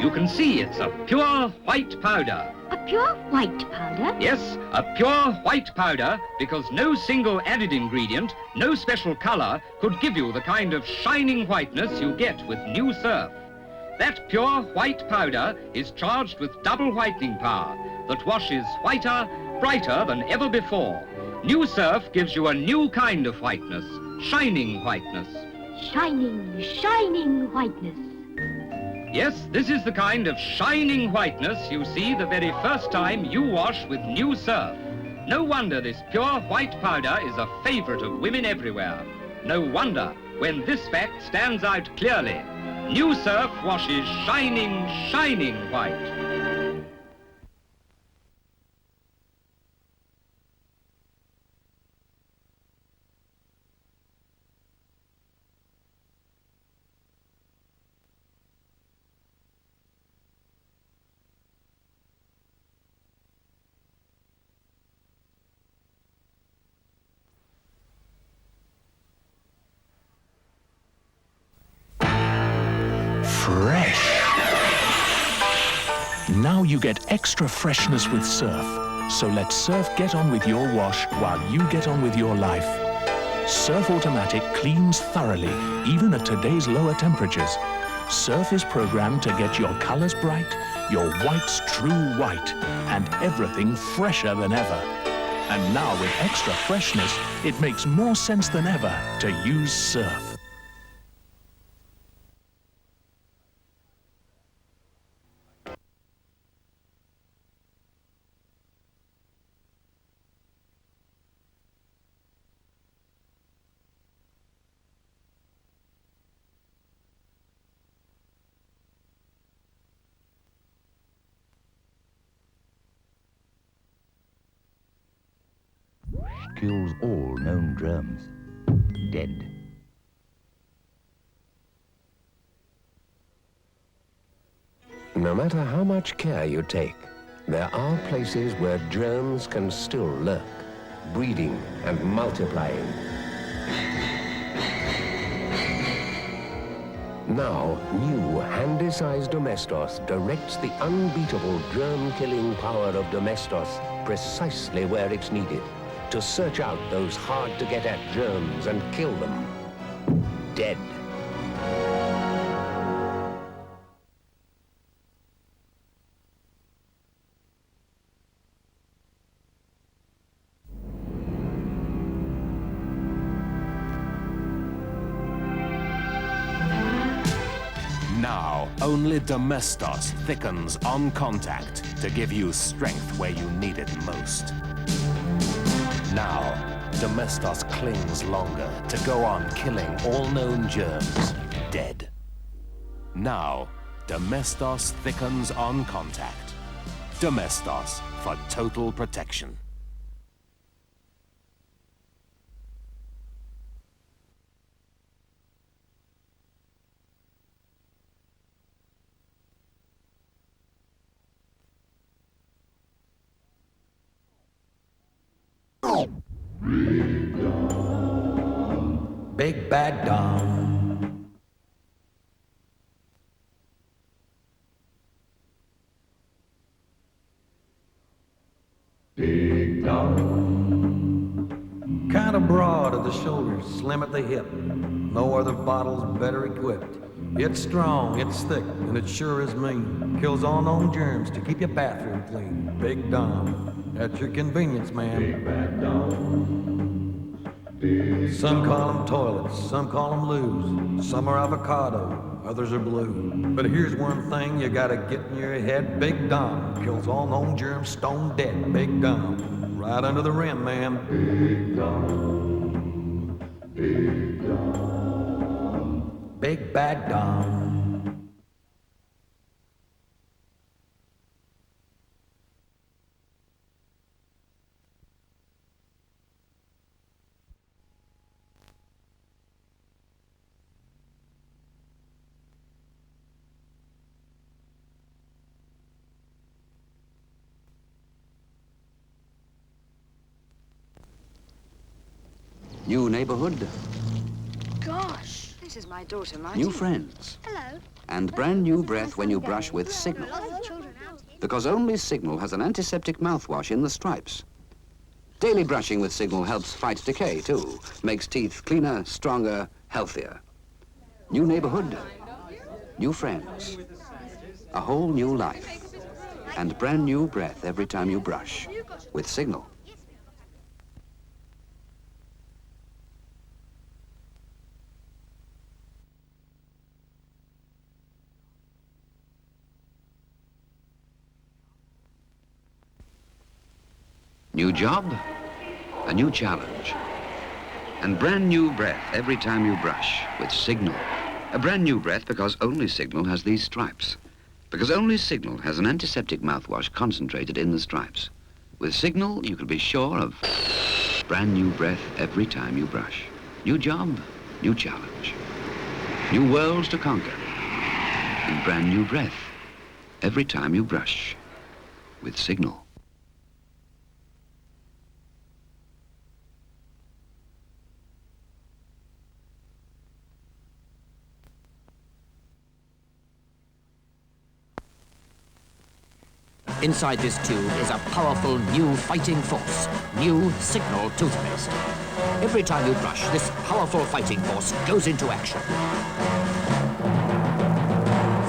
You can see it's a pure white powder. A pure white powder? Yes, a pure white powder, because no single added ingredient, no special color, could give you the kind of shining whiteness you get with new surf. That pure white powder is charged with double whitening power that washes whiter brighter than ever before. New Surf gives you a new kind of whiteness, shining whiteness. Shining, shining whiteness. Yes, this is the kind of shining whiteness you see the very first time you wash with New Surf. No wonder this pure white powder is a favorite of women everywhere. No wonder when this fact stands out clearly. New Surf washes shining, shining white. Fresh. Now you get extra freshness with Surf. So let Surf get on with your wash while you get on with your life. Surf Automatic cleans thoroughly, even at today's lower temperatures. Surf is programmed to get your colors bright, your whites true white, and everything fresher than ever. And now with extra freshness, it makes more sense than ever to use Surf. Kills all known germs. Dead. No matter how much care you take, there are places where germs can still lurk, breeding and multiplying. Now, new handy-sized Domestos directs the unbeatable germ-killing power of Domestos precisely where it's needed, to search out those hard-to-get-at germs and kill them dead. Now, only Domestos thickens on contact to give you strength where you need it most. Now, Domestos clings longer to go on killing all known germs dead. Now, Domestos thickens on contact. Domestos for total protection. Big Bad Dom. Big Dom. Kind of broad at the shoulders, slim at the hip. No other bottle's better equipped. It's strong, it's thick, and it sure is mean. Kills all known germs to keep your bathroom clean. Big Dom. At your convenience, ma'am. Big Bad Dom. Some call them toilets, some call them loos. Some are avocado, others are blue. But here's one thing you gotta get in your head. Big Dom kills all known germs stone dead. Big Dom, right under the rim, ma'am. Big Dom, Big Dom. Big Bad Dom. New neighborhood, Gosh, this is my daughter, Marty. new friends, Hello. and brand new breath when you brush with Signal. Because only Signal has an antiseptic mouthwash in the stripes. Daily brushing with Signal helps fight decay, too. Makes teeth cleaner, stronger, healthier. New neighborhood, new friends, a whole new life. and brand new breath every time you brush with Signal. New job, a new challenge, and brand new breath every time you brush with Signal. A brand new breath because only Signal has these stripes. Because only Signal has an antiseptic mouthwash concentrated in the stripes. With Signal, you can be sure of brand new breath every time you brush. New job, new challenge. New worlds to conquer. And brand new breath every time you brush with Signal. Inside this tube is a powerful new fighting force, new Signal toothpaste. Every time you brush, this powerful fighting force goes into action.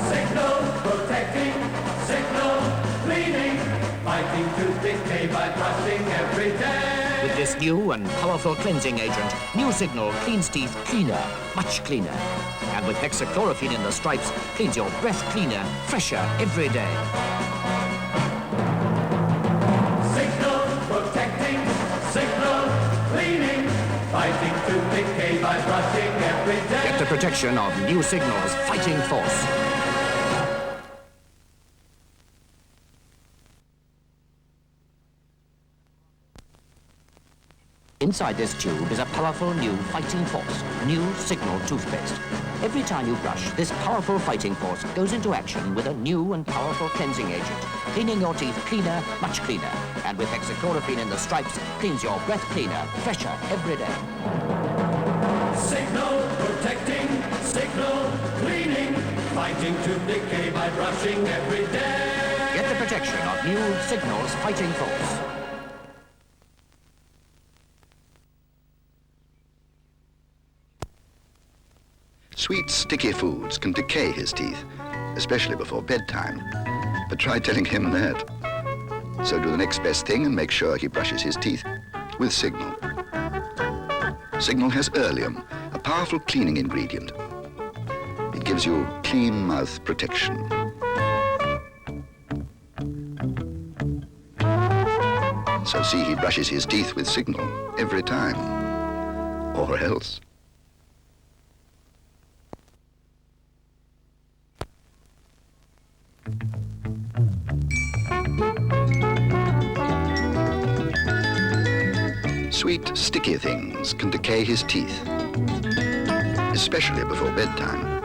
Signal protecting, Signal cleaning, fighting tooth decay by brushing every day. With this new and powerful cleansing agent, new Signal cleans teeth cleaner, much cleaner. And with hexachlorophene in the stripes, cleans your breath cleaner, fresher every day. Fighting tooth decay by brushing every day. Get the protection of new Signal's fighting force. Inside this tube is a powerful new fighting force, new Signal toothpaste. Every time you brush, this powerful fighting force goes into action with a new and powerful cleansing agent, cleaning your teeth cleaner, much cleaner. And with hexachlorophene in the stripes, cleans your breath cleaner, fresher every day. Signal protecting, Signal cleaning, fighting tooth decay by brushing every day. Get the protection of new Signal's fighting force. Sweet, sticky foods can decay his teeth, especially before bedtime. But try telling him that. So do the next best thing and make sure he brushes his teeth with Signal. Signal has Earlium, a powerful cleaning ingredient. It gives you clean mouth protection. So see he brushes his teeth with Signal every time, or else. Sweet, sticky things can decay his teeth, especially before bedtime.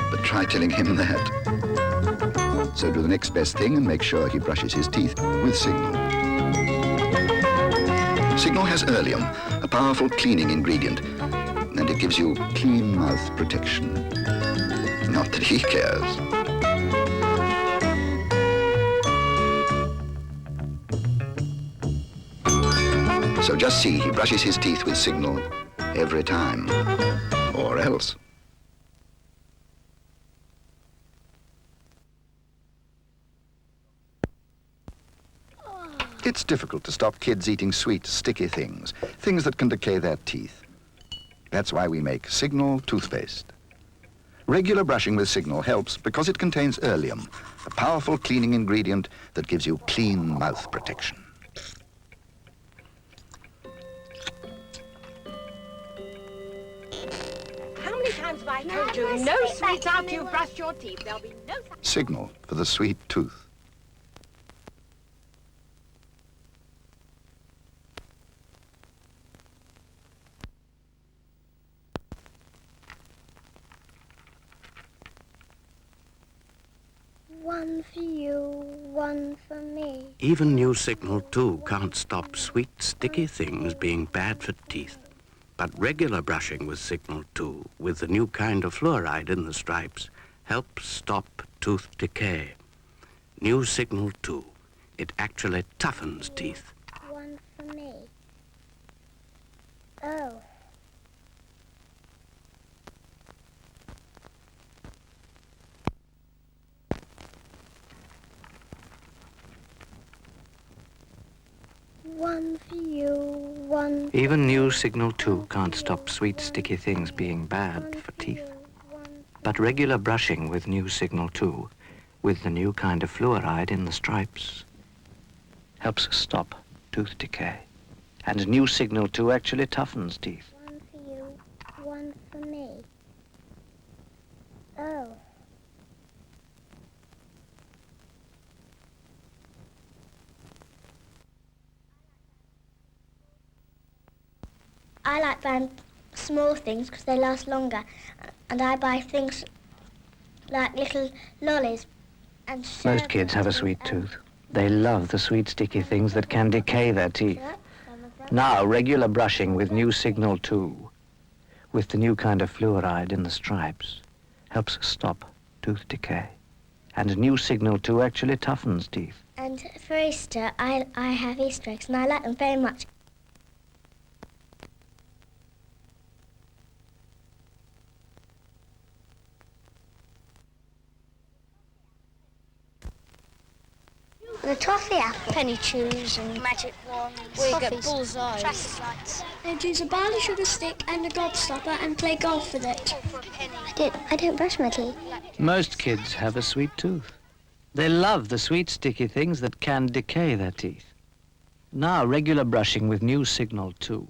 But try telling him that. So do the next best thing and make sure he brushes his teeth with Signal. Signal has Earlium, a powerful cleaning ingredient, and it gives you clean mouth protection. Not that he cares. So just see he brushes his teeth with Signal every time, or else. It's difficult to stop kids eating sweet, sticky things, things that can decay their teeth. That's why we make Signal toothpaste. Regular brushing with Signal helps because it contains Earlium, a powerful cleaning ingredient that gives you clean mouth protection. How many times have I told you, no sweets after you've brushed your teeth? There'll be no... Signal for the sweet tooth. One for you, one for me. Even new Signal, too, can't stop sweet, sticky things being bad for teeth. But regular brushing with Signal, too, with the new kind of fluoride in the stripes, helps stop tooth decay. New Signal, too. It actually toughens teeth. One for me. Oh. one for you, one for Even new Signal 2 can't stop sweet, sticky things being bad for teeth. But regular brushing with new Signal 2, with the new kind of fluoride in the stripes, helps stop tooth decay. And new Signal 2 actually toughens teeth. one for you, one for me. Oh. I like buying small things because they last longer, and I buy things like little lollies and Most kids have a sweet tooth. They love the sweet, sticky things that can decay their teeth. Now, regular brushing with new Signal 2, with the new kind of fluoride in the stripes, helps stop tooth decay. And new Signal 2 actually toughens teeth. And for Easter, I have Easter eggs, and I like them very much. The toffee apple. Penny chews and magic wands. We get bullseyes. Traffic lights. They'd use a barley sugar stick and a gobstopper and play golf with it. I don't brush my teeth. Most kids have a sweet tooth. They love the sweet, sticky things that can decay their teeth. Now, regular brushing with new Signal 2,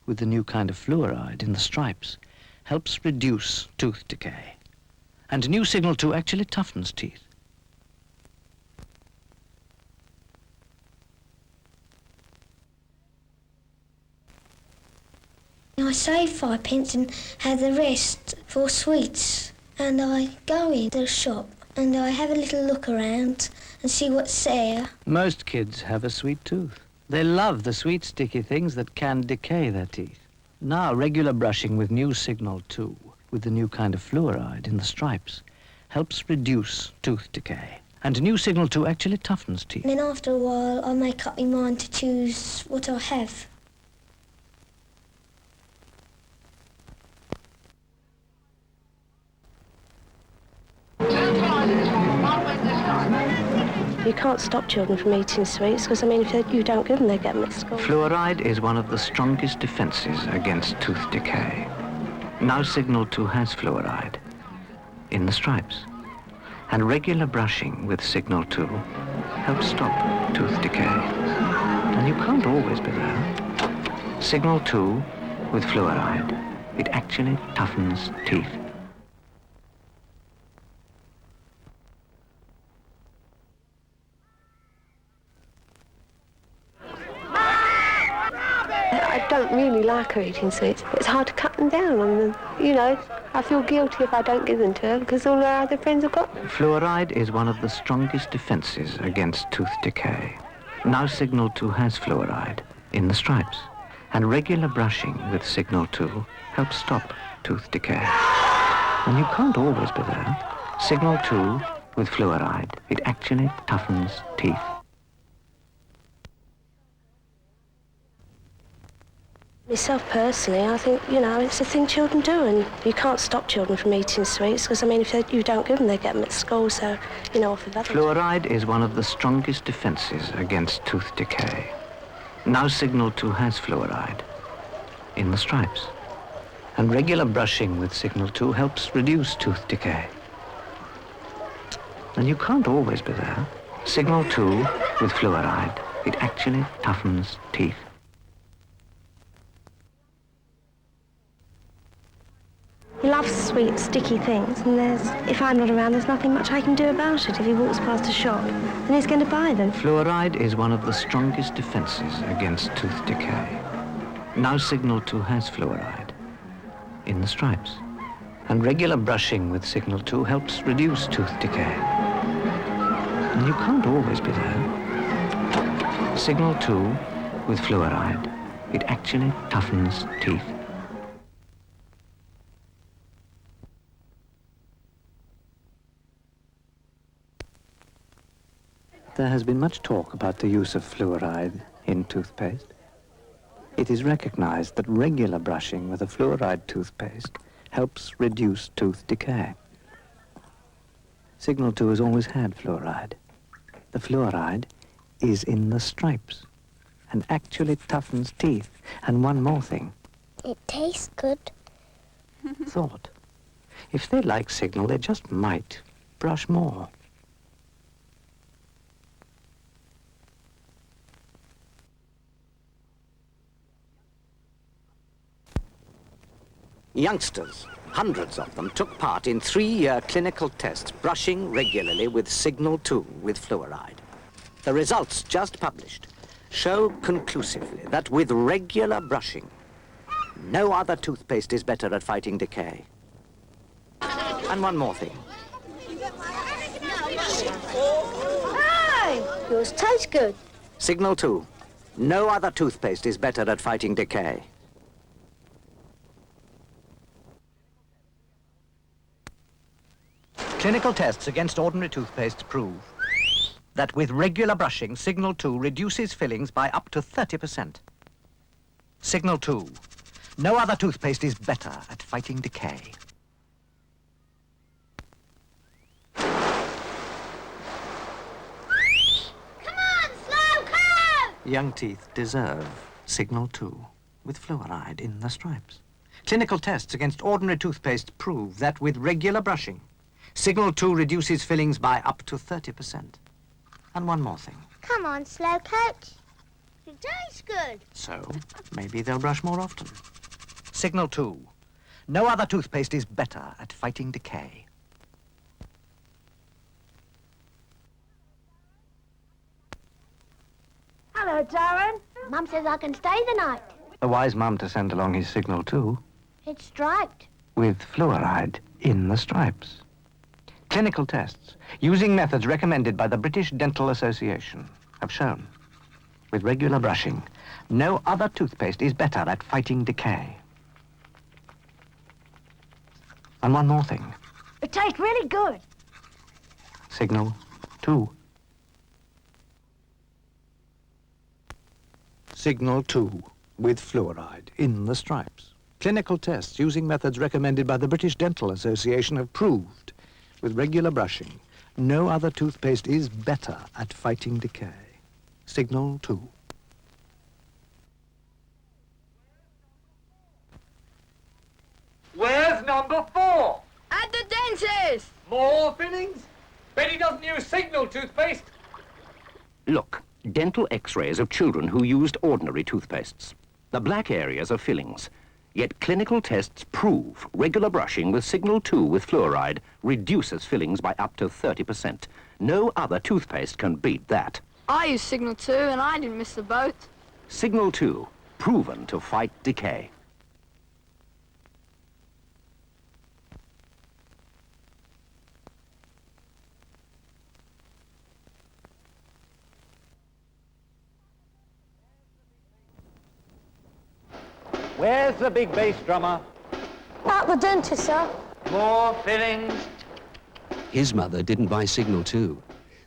with the new kind of fluoride in the stripes, helps reduce tooth decay. And new Signal 2 actually toughens teeth. I save 5p and have the rest for sweets. And I go into the shop and I have a little look around and see what's there. Most kids have a sweet tooth. They love the sweet, sticky things that can decay their teeth. Now, regular brushing with new Signal 2, with the new kind of fluoride in the stripes, helps reduce tooth decay. And new Signal 2 actually toughens teeth. And then after a while, I make up my mind to choose what I have. You can't stop children from eating sweets because, I mean, if you don't give them, they get them at school. Fluoride is one of the strongest defenses against tooth decay. Now Signal 2 has fluoride in the stripes. And regular brushing with Signal 2 helps stop tooth decay. And you can't always be there. Signal 2 with fluoride, it actually toughens teeth. I don't really like her eating sweets. It's hard to cut them down on them. You know, I feel guilty if I don't give them to her because all her other friends have got them. Fluoride is one of the strongest defenses against tooth decay. Now Signal 2 has fluoride in the stripes. And regular brushing with Signal 2 helps stop tooth decay. And you can't always be there. Signal 2 with fluoride, it actually toughens teeth. Myself personally, I think, you know, it's a thing children do, and you can't stop children from eating sweets because, I mean, if you don't give them, they get them at school, so, you know, off of others. Fluoride is one of the strongest defenses against tooth decay. Now Signal 2 has fluoride in the stripes. And regular brushing with Signal 2 helps reduce tooth decay. And you can't always be there. Signal 2 with fluoride, it actually toughens teeth. He loves sweet, sticky things, and if I'm not around, there's nothing much I can do about it. If he walks past a shop, then he's going to buy them. Fluoride is one of the strongest defenses against tooth decay. Now Signal 2 has fluoride in the stripes. And regular brushing with Signal 2 helps reduce tooth decay. And you can't always be there. Signal 2 with fluoride, it actually toughens teeth. There has been much talk about the use of fluoride in toothpaste. It is recognized that regular brushing with a fluoride toothpaste helps reduce tooth decay. Signal 2 has always had fluoride. The fluoride is in the stripes. and actually toughens teeth. And one more thing. It tastes good. Thought. If they like Signal, they just might brush more. Youngsters, hundreds of them, took part in 3-year clinical tests brushing regularly with Signal 2 with fluoride. The results just published show conclusively that with regular brushing, no other toothpaste is better at fighting decay. And one more thing. Hey! Yours tastes good. Signal 2. No other toothpaste is better at fighting decay. Clinical tests against ordinary toothpaste prove that with regular brushing, Signal 2 reduces fillings by up to 30%. Signal 2. No other toothpaste is better at fighting decay. Come on, slow cow! Young teeth deserve Signal 2 with fluoride in the stripes. Clinical tests against ordinary toothpaste prove that with regular brushing, Signal 2 reduces fillings by up to 30%. And one more thing. Come on, slow coach. It tastes good. So, maybe they'll brush more often. Signal 2. No other toothpaste is better at fighting decay. Hello, Darren. Mum says I can stay the night. A wise mum to send along his Signal 2 It's striped. with fluoride in the stripes. Clinical tests, using methods recommended by the British Dental Association, have shown, with regular brushing, no other toothpaste is better at fighting decay. And one more thing. It tastes really good. Signal 2. Signal 2 with fluoride in the stripes. Clinical tests using methods recommended by the British Dental Association have proved, with regular brushing, no other toothpaste is better at fighting decay. Signal 2. Where's number 4? At the dentist! More fillings? Betty doesn't use Signal toothpaste. Look, dental x-rays of children who used ordinary toothpastes. The black areas are fillings. Yet clinical tests prove regular brushing with Signal 2 with fluoride reduces fillings by up to 30%. No other toothpaste can beat that. I used Signal 2 and I didn't miss the boat. Signal 2, proven to fight decay. Where's the big bass drummer? At the dentist, sir. More fillings? His mother didn't buy Signal 2.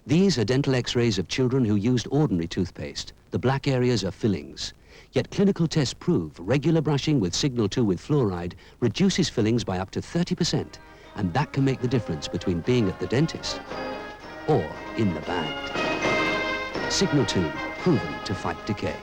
These are dental x-rays of children who used ordinary toothpaste. The black areas are fillings. Yet clinical tests prove regular brushing with Signal 2 with fluoride reduces fillings by up to 30%. And that can make the difference between being at the dentist or in the band. Signal 2, proven to fight decay.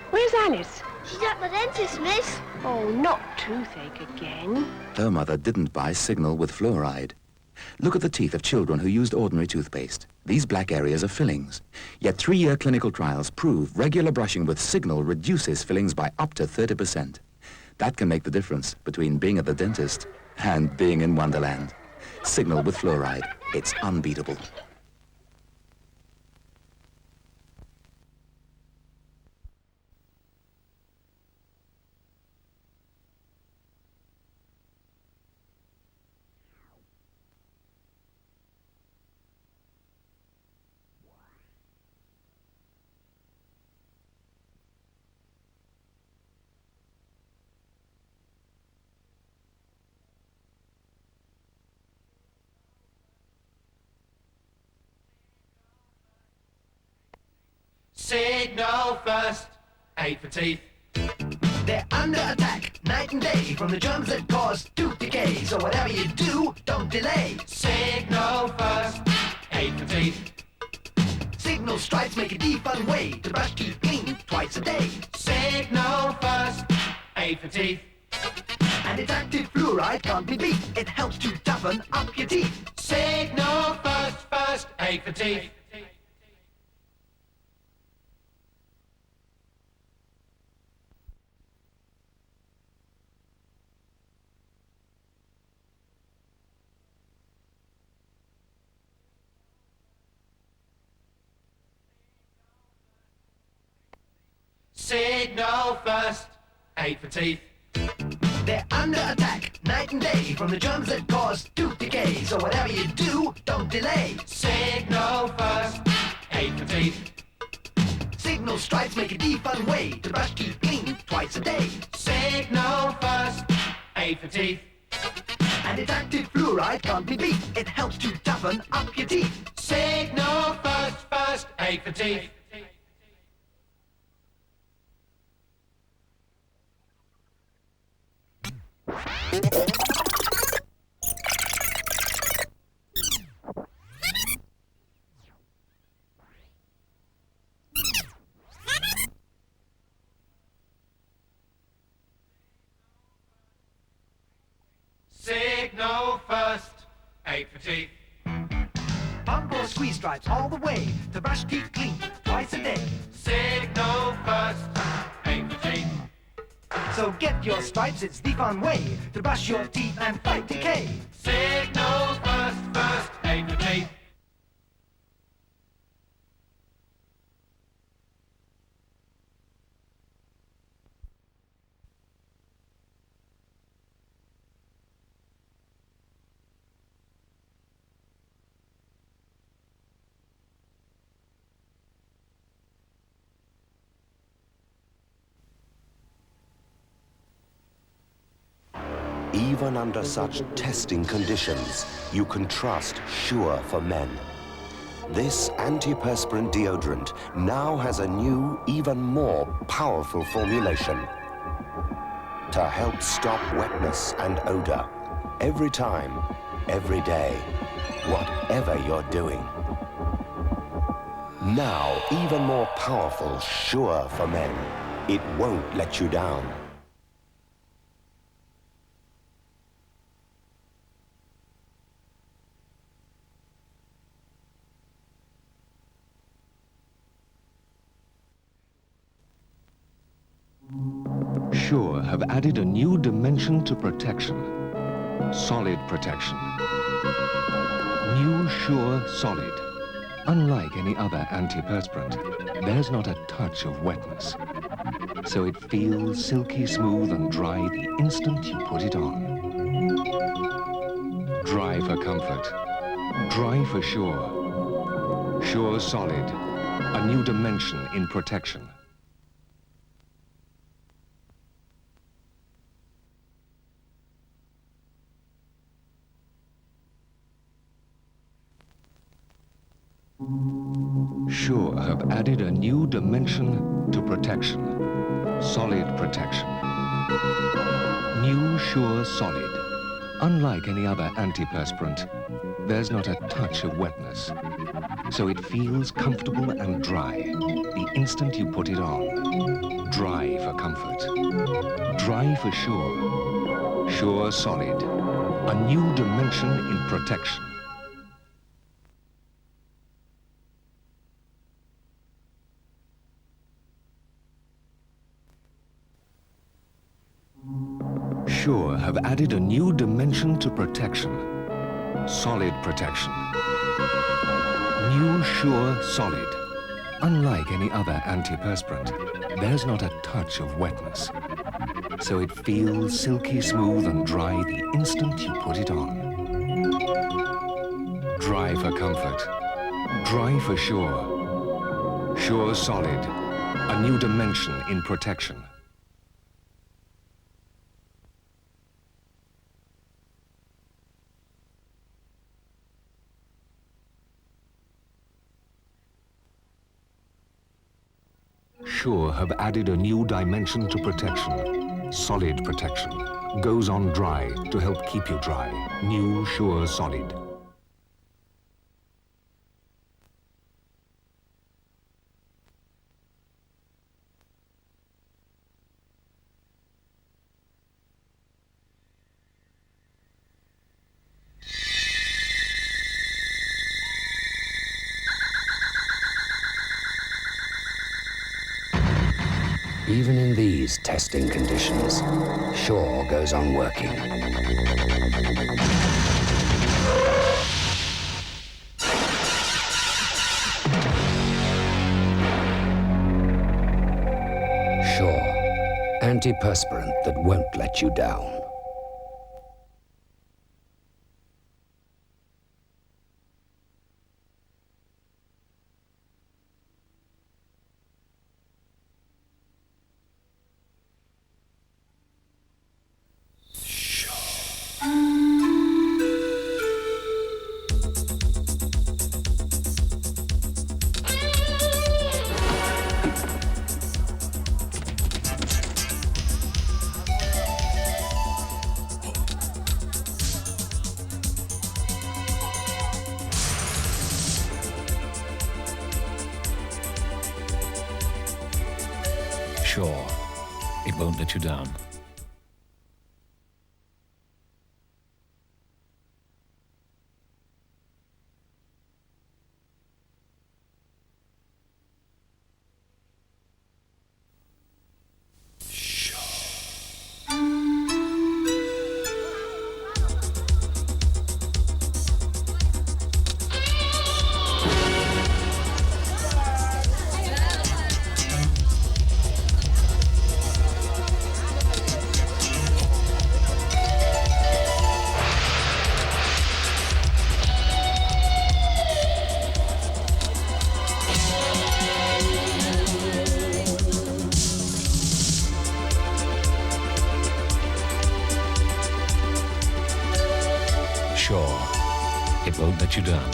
Where's Alice? She's at the dentist, miss. Oh, not toothache again. Her mother didn't buy Signal with fluoride. Look at the teeth of children who used ordinary toothpaste. These black areas are fillings. Yet 3-year clinical trials prove regular brushing with Signal reduces fillings by up to 30%. That can make the difference between being at the dentist and being in Wonderland. Signal with fluoride. It's unbeatable. Signal first, 8 for teeth. They're under attack night and day from the germs that cause tooth decay. So whatever you do, don't delay. Signal first, aid for teeth. Signal stripes make a defun way to brush teeth clean twice a day. Signal first, aid for teeth. And its active fluoride can't be beat. It helps to toughen up your teeth. Signal first, aid for teeth. Signal first, aid for teeth. They're under attack night and day from the germs that cause tooth decay. So whatever you do, don't delay. Signal first, aid for teeth. Signal stripes make a defun way to brush teeth clean twice a day. Signal first, aid for teeth. And its active fluoride can't be beat. It helps to toughen up your teeth. Signal first, aid for teeth. Signal first, aid for teeth. Pump or squeeze stripes all the way to brush teeth clean twice a day. Signal first, aid for teeth. So get your stripes, it's the fun way to brush your teeth and fight decay. Signal first, aid for teeth. Even under such testing conditions, you can trust Sure for Men. This antiperspirant deodorant now has a new, even more powerful formulation to help stop wetness and odor every time, every day, whatever you're doing. Now, even more powerful Sure for Men. It won't let you down. Sure have added a new dimension to protection. Solid protection. New Sure Solid. Unlike any other antiperspirant, there's not a touch of wetness. So it feels silky smooth and dry the instant you put it on. Dry for comfort. Dry for sure. Sure Solid. A new dimension in protection. Sure have added a new dimension to protection. Solid protection. New Sure Solid. Unlike any other antiperspirant, there's not a touch of wetness. So it feels comfortable and dry the instant you put it on. Dry for comfort. Dry for sure. Sure Solid. A new dimension in protection. Sure have added a new dimension to protection. Solid protection. New Sure Solid. Unlike any other antiperspirant, there's not a touch of wetness. So it feels silky smooth and dry the instant you put it on. Dry for comfort. Dry for sure. Sure Solid. A new dimension in protection. Sure have added a new dimension to protection. Solid protection. Goes on dry to help keep you dry. New Sure Solid. Even in these testing conditions, Sure goes on working. Sure, antiperspirant that won't let you down. Sure, it won't let you down. Sure, it won't let you down.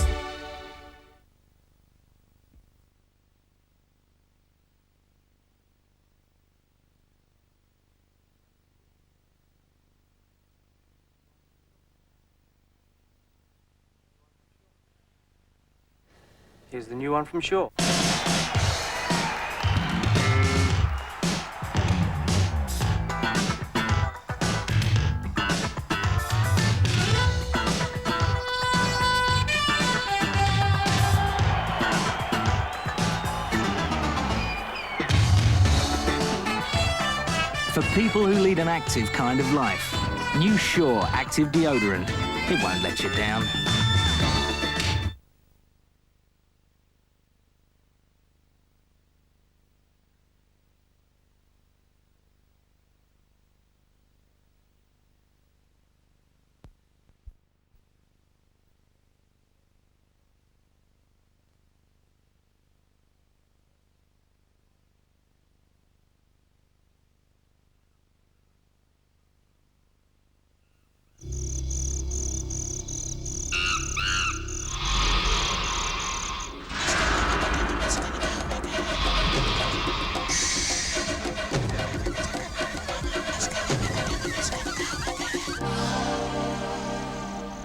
Here's the new one from Sure. For people who lead an active kind of life, new Sure Active Deodorant. It won't let you down.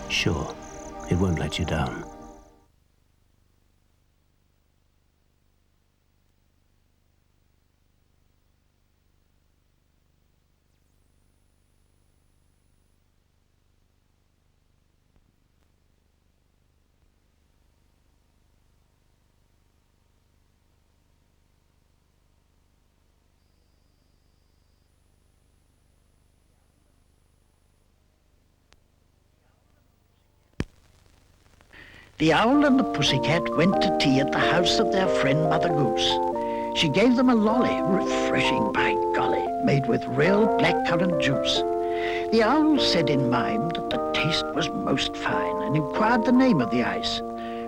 Sure, it won't let you down. The owl and the pussycat went to tea at the house of their friend Mother Goose. She gave them a lolly, refreshing by golly, made with real blackcurrant juice. The owl said in mime that the taste was most fine and inquired the name of the ice.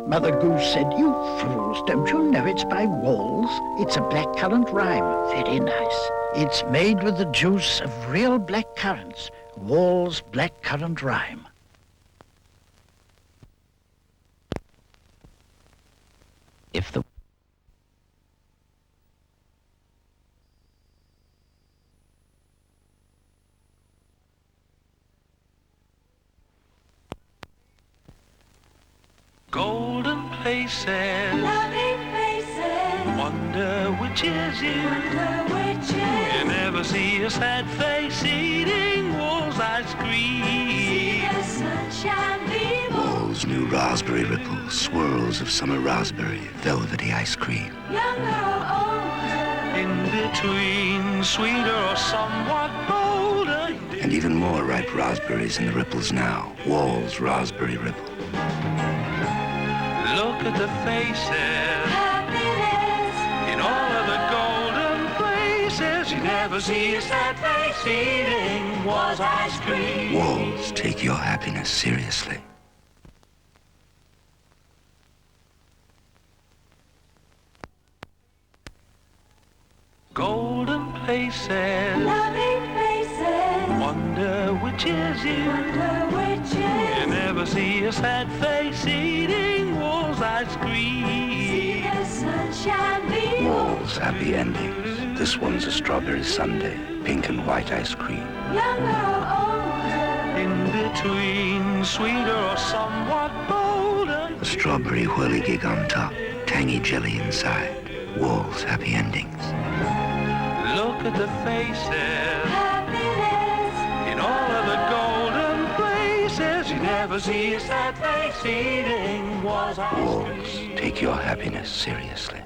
Mother Goose said, "You fools, don't you know it's by Walls? It's a blackcurrant rhyme, very nice. It's made with the juice of real blackcurrants, Walls blackcurrant rhyme." If the Golden faces, Loving faces, wonder which is you. wonder which is. You never see a sad face eating Wall's ice cream. See the sunshine beam. Wall's new raspberry ripples, swirls of summer raspberry, velvety ice cream. Younger or older. In between, sweeter or somewhat bolder. And even more ripe raspberries in the ripples now. Wall's raspberry ripple. Look at the faces Happiness. in all of the golden places. You never see a sad face eating Wall's ice cream. Wall's, take your happiness seriously. Golden faces, Loving faces, wonder which is you. wonder which is. You never see a sad face eating Wall's ice See cream. the sunshine beam. Wall's happy endings. This one's a strawberry sundae, pink and white ice cream. Younger or older. In between, sweeter or somewhat bolder. A strawberry whirligig on top, tangy jelly inside. Wall's happy endings. Look at the faces Happiness. in all of the golden places. You never see a sad face eating Wall's ice Wall's, cream. take your happiness seriously.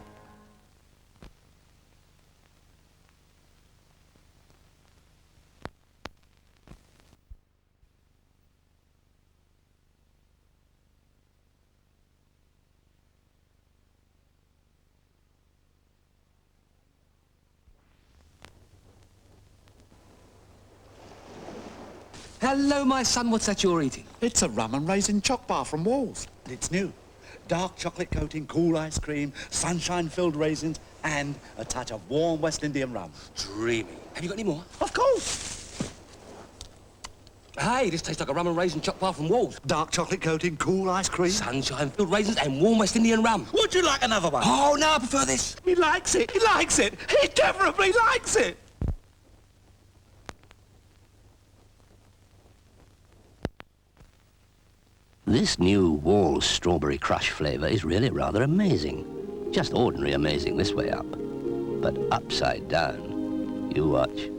Hello, my son. What's that you're eating? It's a rum and raisin choc bar from Wall's, and it's new. Dark chocolate coating, cool ice cream, sunshine-filled raisins, and a touch of warm West Indian rum. Dreamy. Have you got any more? Of course. Hey, this tastes like a rum and raisin choc bar from Wall's. Dark chocolate coating, cool ice cream. Sunshine-filled raisins and warm West Indian rum. Would you like another one? Oh, no, I prefer this. He likes it. He likes it. He definitely likes it. This new Wall's Strawberry Crush flavour is really rather amazing. Just ordinary amazing this way up. But upside down, you watch.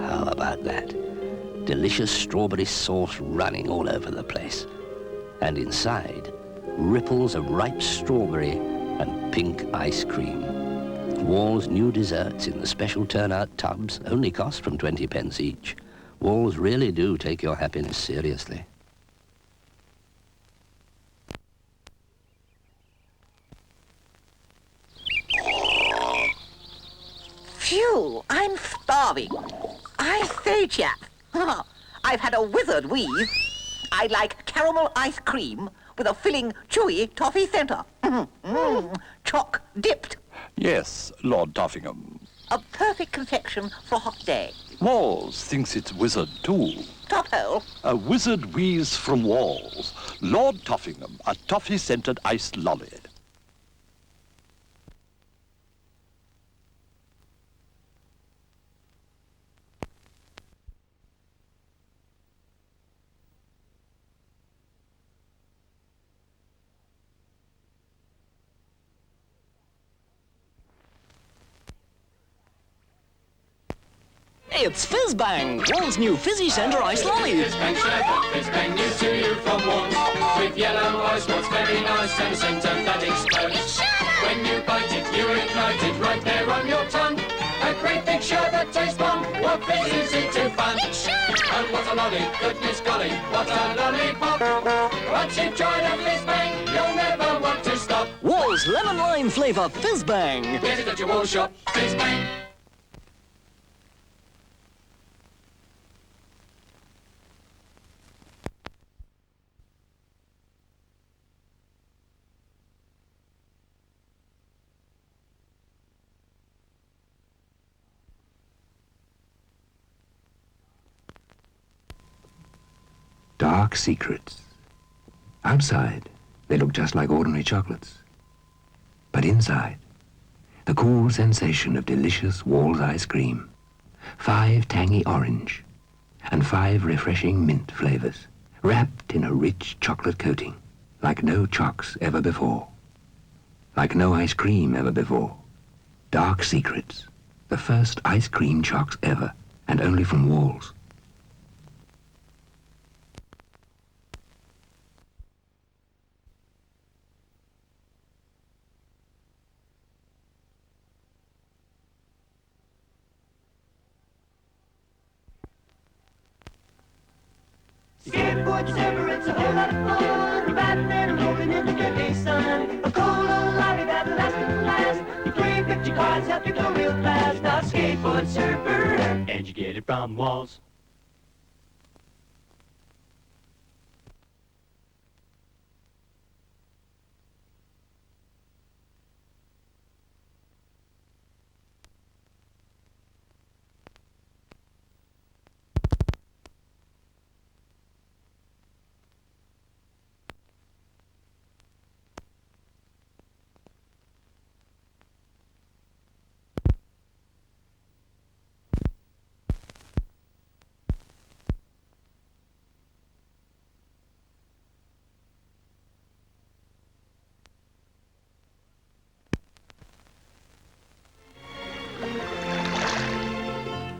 How about that? Delicious strawberry sauce running all over the place. And inside, ripples of ripe strawberry and pink ice cream. Wall's new desserts in the special turnout tubs only cost from 20p each. Wall's really do take your happiness seriously. Phew, I'm starving. I say, chap, I've had a wizard weave. I like caramel ice cream with a filling, chewy toffee centre. Choc dipped. Yes, Lord Toffingham. A perfect confection for a hot day. Walls thinks it's wizard too. Top hole. A wizard wheeze from Walls. Lord Toffingham, a toffee-scented iced lolly. It's Fizz Bang, Wall's new fizzy centre ice lolly. Fizz Bang sherbet, Fizz Bang new to you from Wall's. With yellow ice, what's very nice and a centre that explodes. When you bite it, you ignite it right there on your tongue. A great big sherbet tastes bomb, what fizz is it to fun? And what a lolly, goodness golly, what a lollipop. Once you've tried a Fizz Bang, you'll never want to stop. Wall's lemon lime flavour Fizz Bang. Get it at your Wall's shop, Fizz Bang. Dark secrets. Outside, they look just like ordinary chocolates. But inside, the cool sensation of delicious Wall's ice cream, 5 tangy orange, and 5 refreshing mint flavors, wrapped in a rich chocolate coating. like no chocks ever before. Like no ice cream ever before. Dark Secrets, the first ice cream chocks ever, and only from Walls. Skateboard surfer, it's a whole lot of fun. Riding and rolling in the midday sun. A cool little life that'll last and last. You play 50 cards, help you go real fast. Now skateboard surfer, and you get it from Walls.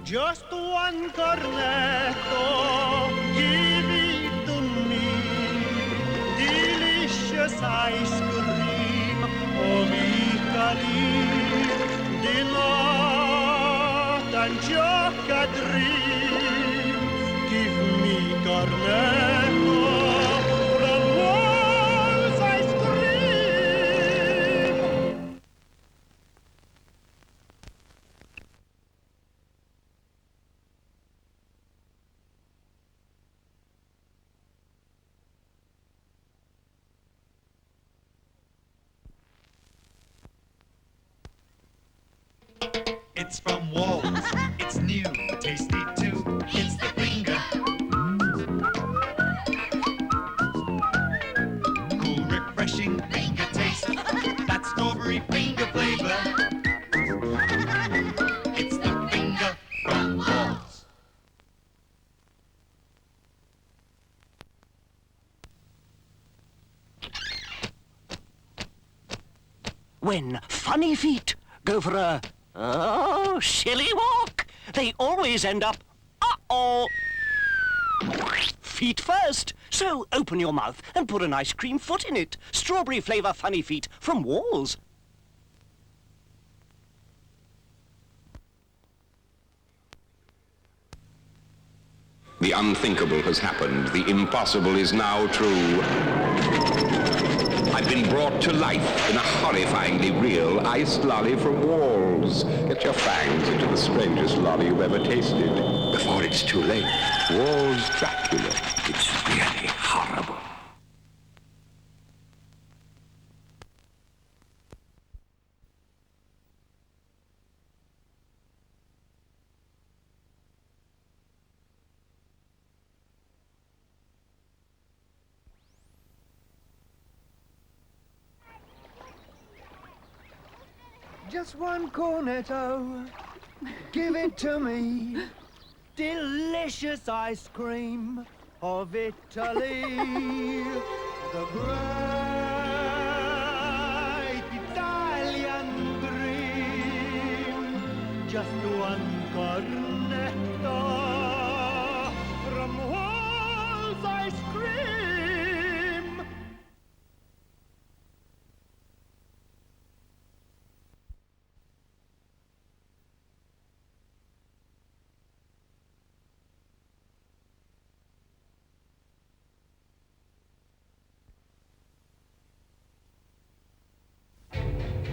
Just one cornetto, give it to me. Delicious ice cream of Italy. Dinner and gioca dream. Give me cornetto from Walls ice cream. It's from Walls. It's new, tasty too. It's the finger. Cool, refreshing finger taste. That strawberry finger flavor. It's the finger from Walls. When funny feet go for a silly walk, they always end up, feet first. So open your mouth and put an ice cream foot in it. Strawberry flavour funny feet from Walls. The unthinkable has happened. The impossible is now true. I've been brought to life in a horrifyingly real iced lolly from Walls. Get your fangs into the strangest lolly you've ever tasted. Before it's too late. Walls Dracula. It's really horrible. Just one cornetto, give it to me. Delicious ice cream of Italy. The great Italian dream. Just one cornetto from Walls ice cream.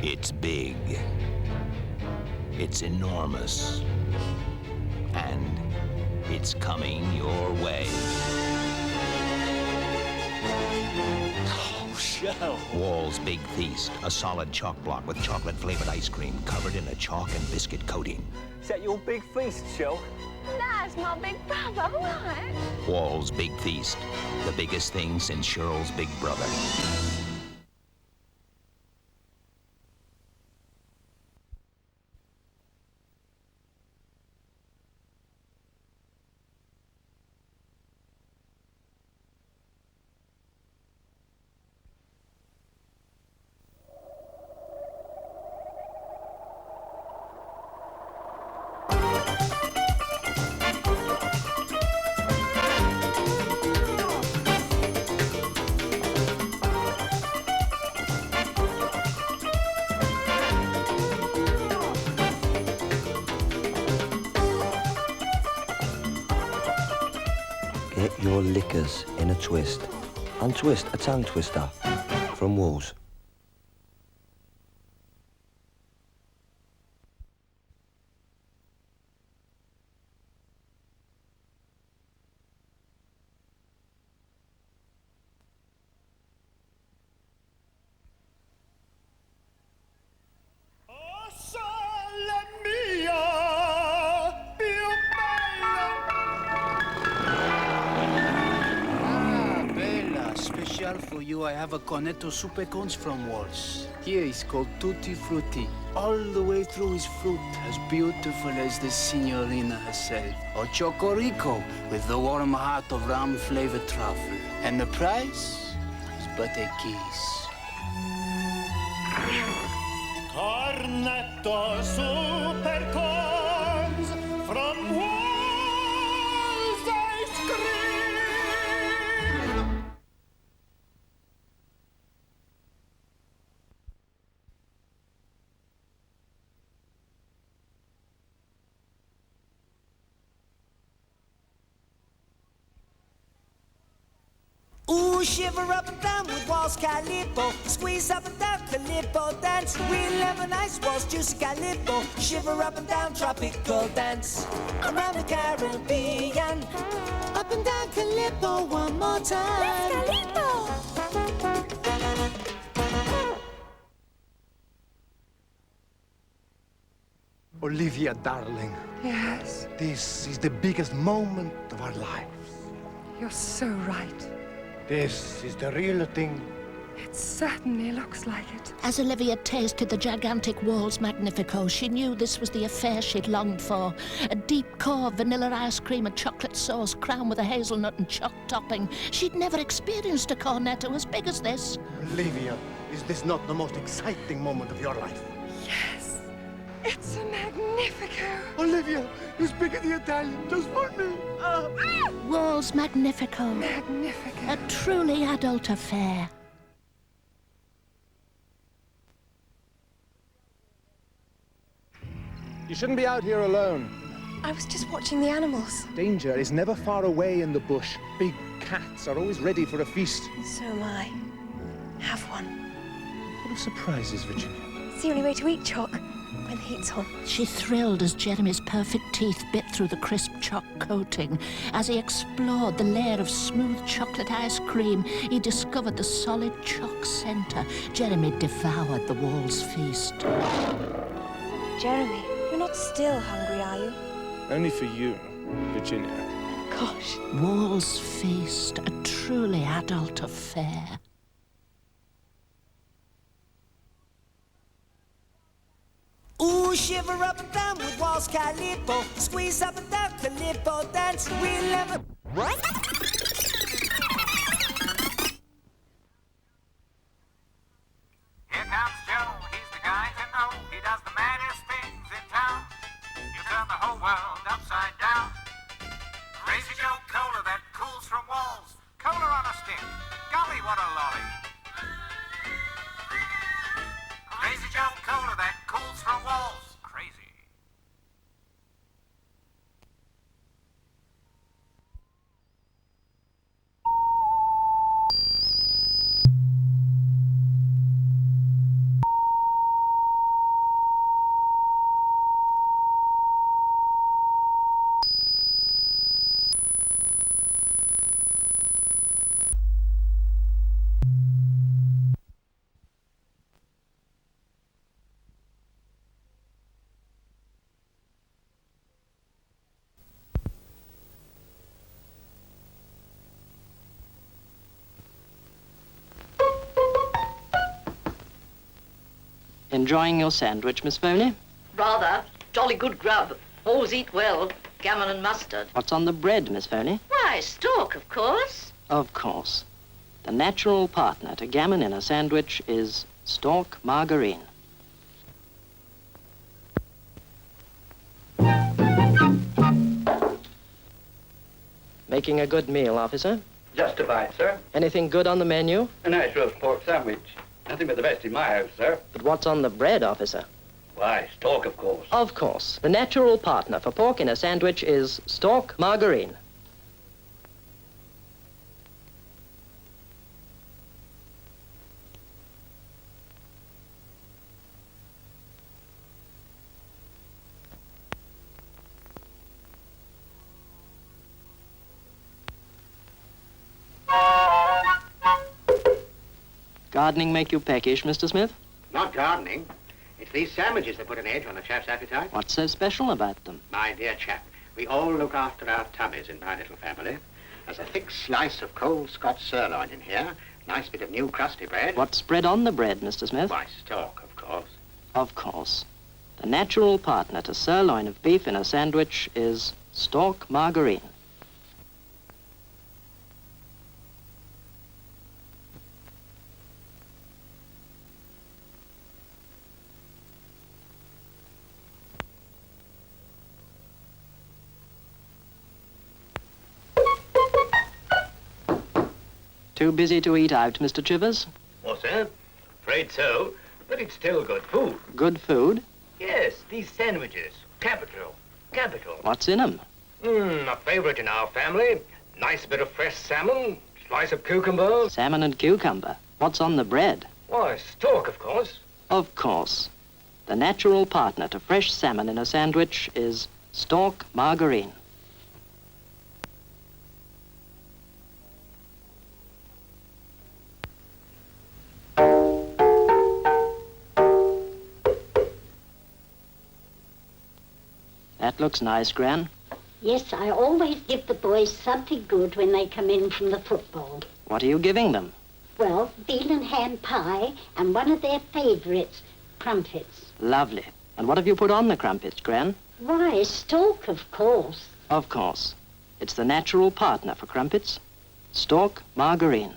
It's big. It's enormous. And it's coming your way. Oh, show. Walls Big Feast, a solid chalk block with chocolate-flavored ice cream covered in a chalk and biscuit coating. Is that your big feast, Shell? That's my big brother, what? Walls Big Feast, the biggest thing since Cheryl's big brother. your liquors in a twist. Untwist a tongue twister from Walls. For you, I have a cornetto supercones from Walls. Here is called Tutti Frutti. All the way through is fruit, as beautiful as the signorina herself. Or Chocorico, with the warm heart of rum-flavored truffle. And the price is but a kiss. Cornetto supercones from Walls Ice Cream. Ooh, shiver up and down with Walls Calippo. Squeeze up and down, Calippo dance. Real lemon ice Walls, juicy Calippo. Shiver up and down, tropical dance. Around the Caribbean. Up and down, Calippo, one more time. Let's Calippo! Olivia, darling. Yes? This is the biggest moment of our lives. You're so right. This is the real thing. It certainly looks like it. As Olivia tasted the gigantic Walls Magnifico, she knew this was the affair she'd longed for. A deep core vanilla ice cream and chocolate sauce crowned with a hazelnut and choc topping. She'd never experienced a cornetto as big as this. Olivia, is this not the most exciting moment of your life? Yes. It's a Magnifico. Olivia, you speak the Italian just for me. Walls Magnifico. Magnifico. A truly adult affair. You shouldn't be out here alone. I was just watching the animals. Danger is never far away in the bush. Big cats are always ready for a feast. So am I. Have one. What a surprises, Virginia. It's the only way to eat choc. When the heat's on. She thrilled as Jeremy's perfect teeth bit through the crisp choc coating. As he explored the layer of smooth chocolate ice cream, he discovered the solid choc center. Jeremy devoured the Walls feast. Jeremy, you're not still hungry, are you? Only for you, Virginia. Gosh. Walls feast, a truly adult affair. Ooh, shiver up and down with Walls Calippo. Squeeze up and down, Calippo dance. Real lemon. Here comes Joe, he's the guy to know. He does the maddest things in town. You turn the whole world upside down. Crazy Joe Cola that cools from Walls. Cola on a stick. Golly, what a lolly. Crazy Joe Cola that cools from Walls. Crazy. Enjoying your sandwich, Miss Foley? Rather. Jolly good grub. Always eat well. Gammon and mustard. What's on the bread, Miss Foley? Why, stork, of course. Of course. The natural partner to gammon in a sandwich is stork margarine. Making a good meal, officer? Justified, sir. Anything good on the menu? A nice roast pork sandwich. Nothing but the best in my house, sir. But what's on the bread, officer? Why, stork, of course. Of course. The natural partner for pork in a sandwich is stork margarine. Gardening make you peckish, Mr. Smith? Not gardening. It's these sandwiches that put an edge on a chap's appetite. What's so special about them? My dear chap, we all look after our tummies in my little family. There's a thick slice of cold Scotch sirloin in here. Nice bit of new crusty bread. What's spread on the bread, Mr. Smith? Why, stock, of course. Of course. The natural partner to sirloin of beef in a sandwich is stork margarine. Too busy to eat out, Mr. Chivers? What's that? Afraid so, but it's still good food. Good food? Yes, these sandwiches. Capital. Capital. What's in 'em? A favorite in our family. Nice bit of fresh salmon, slice of cucumber. Salmon and cucumber. What's on the bread? Why, stork, of course. Of course. The natural partner to fresh salmon in a sandwich is stork margarine. That looks nice, Gran. Yes, I always give the boys something good when they come in from the football. What are you giving them? Well, veal and ham pie and one of their favourites, crumpets. Lovely. And what have you put on the crumpets, Gran? Why, stork, of course. Of course. It's the natural partner for crumpets. Stork margarine.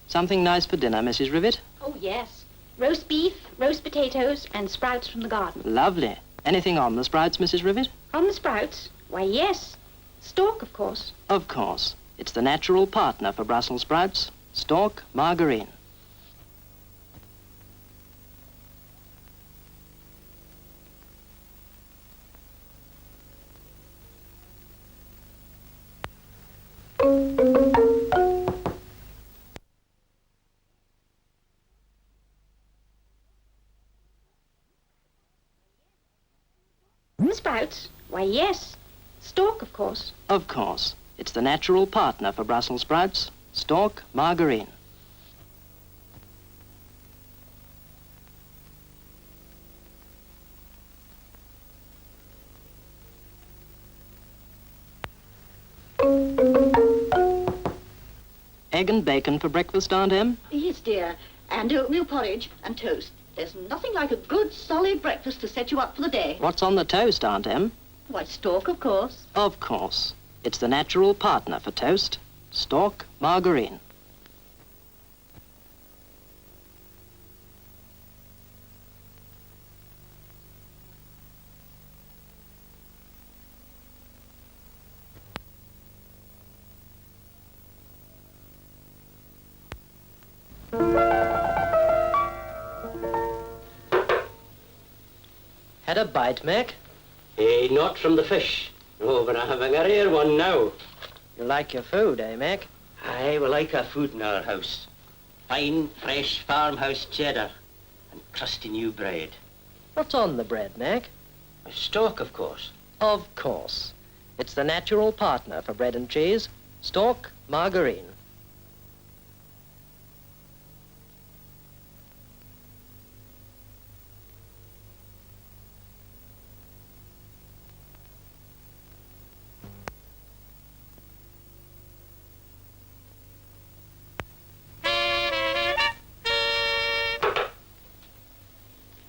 Something nice for dinner, Mrs. Rivet? Oh, yes. Roast beef, roast potatoes, and sprouts from the garden. Lovely. Anything on the sprouts, Mrs. Rivet? On the sprouts? Why, yes. Stork, of course. Of course. It's the natural partner for Brussels sprouts. Stork margarine. Sprouts? Why, yes. Stork, of course. Of course. It's the natural partner for Brussels sprouts. Stork margarine. Egg and bacon for breakfast, Aunt Em? Yes, dear. And oatmeal porridge and toast. There's nothing like a good, solid breakfast to set you up for the day. What's on the toast, Aunt Em? Why, stork, of course. Of course. It's the natural partner for toast. Stork margarine. Had a bite, Mac? Eh, not from the fish. No, but I'm having a rare one now. You like your food, eh, Mac? Aye, we like our food in our house. Fine, fresh farmhouse cheddar and crusty new bread. What's on the bread, Mac? Stork, of course. Of course. It's the natural partner for bread and cheese. Stork margarine.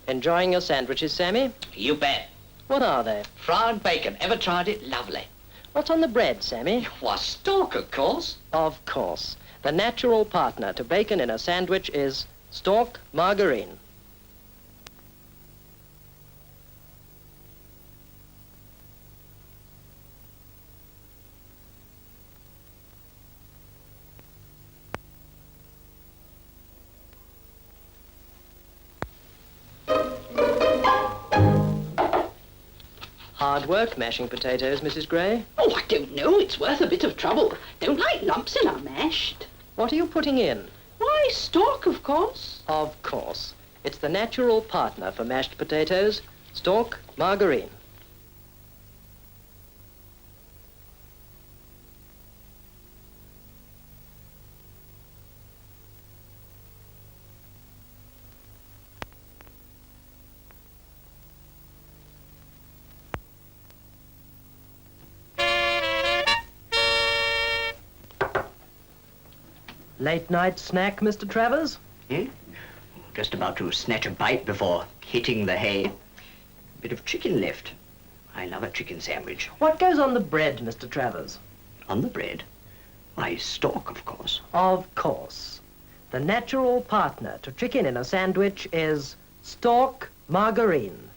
Enjoying your sandwiches, Sammy? You bet. What are they? Fried bacon. Ever tried it? Lovely. What's on the bread, Sammy? Why, stork, of course. Of course. The natural partner to bacon in a sandwich is stork margarine. Hard work mashing potatoes, Mrs. Gray. Oh, I don't know. It's worth a bit of trouble. Don't like lumps in our mashed. What are you putting in? Why, stock, of course. Of course. It's the natural partner for mashed potatoes. Stock margarine. Late night snack, Mr. Travers? Just about to snatch a bite before hitting the hay. Bit of chicken left. I love a chicken sandwich. What goes on the bread, Mr. Travers? On the bread? Why, stock, of course. Of course. The natural partner to chicken in a sandwich is stock margarine.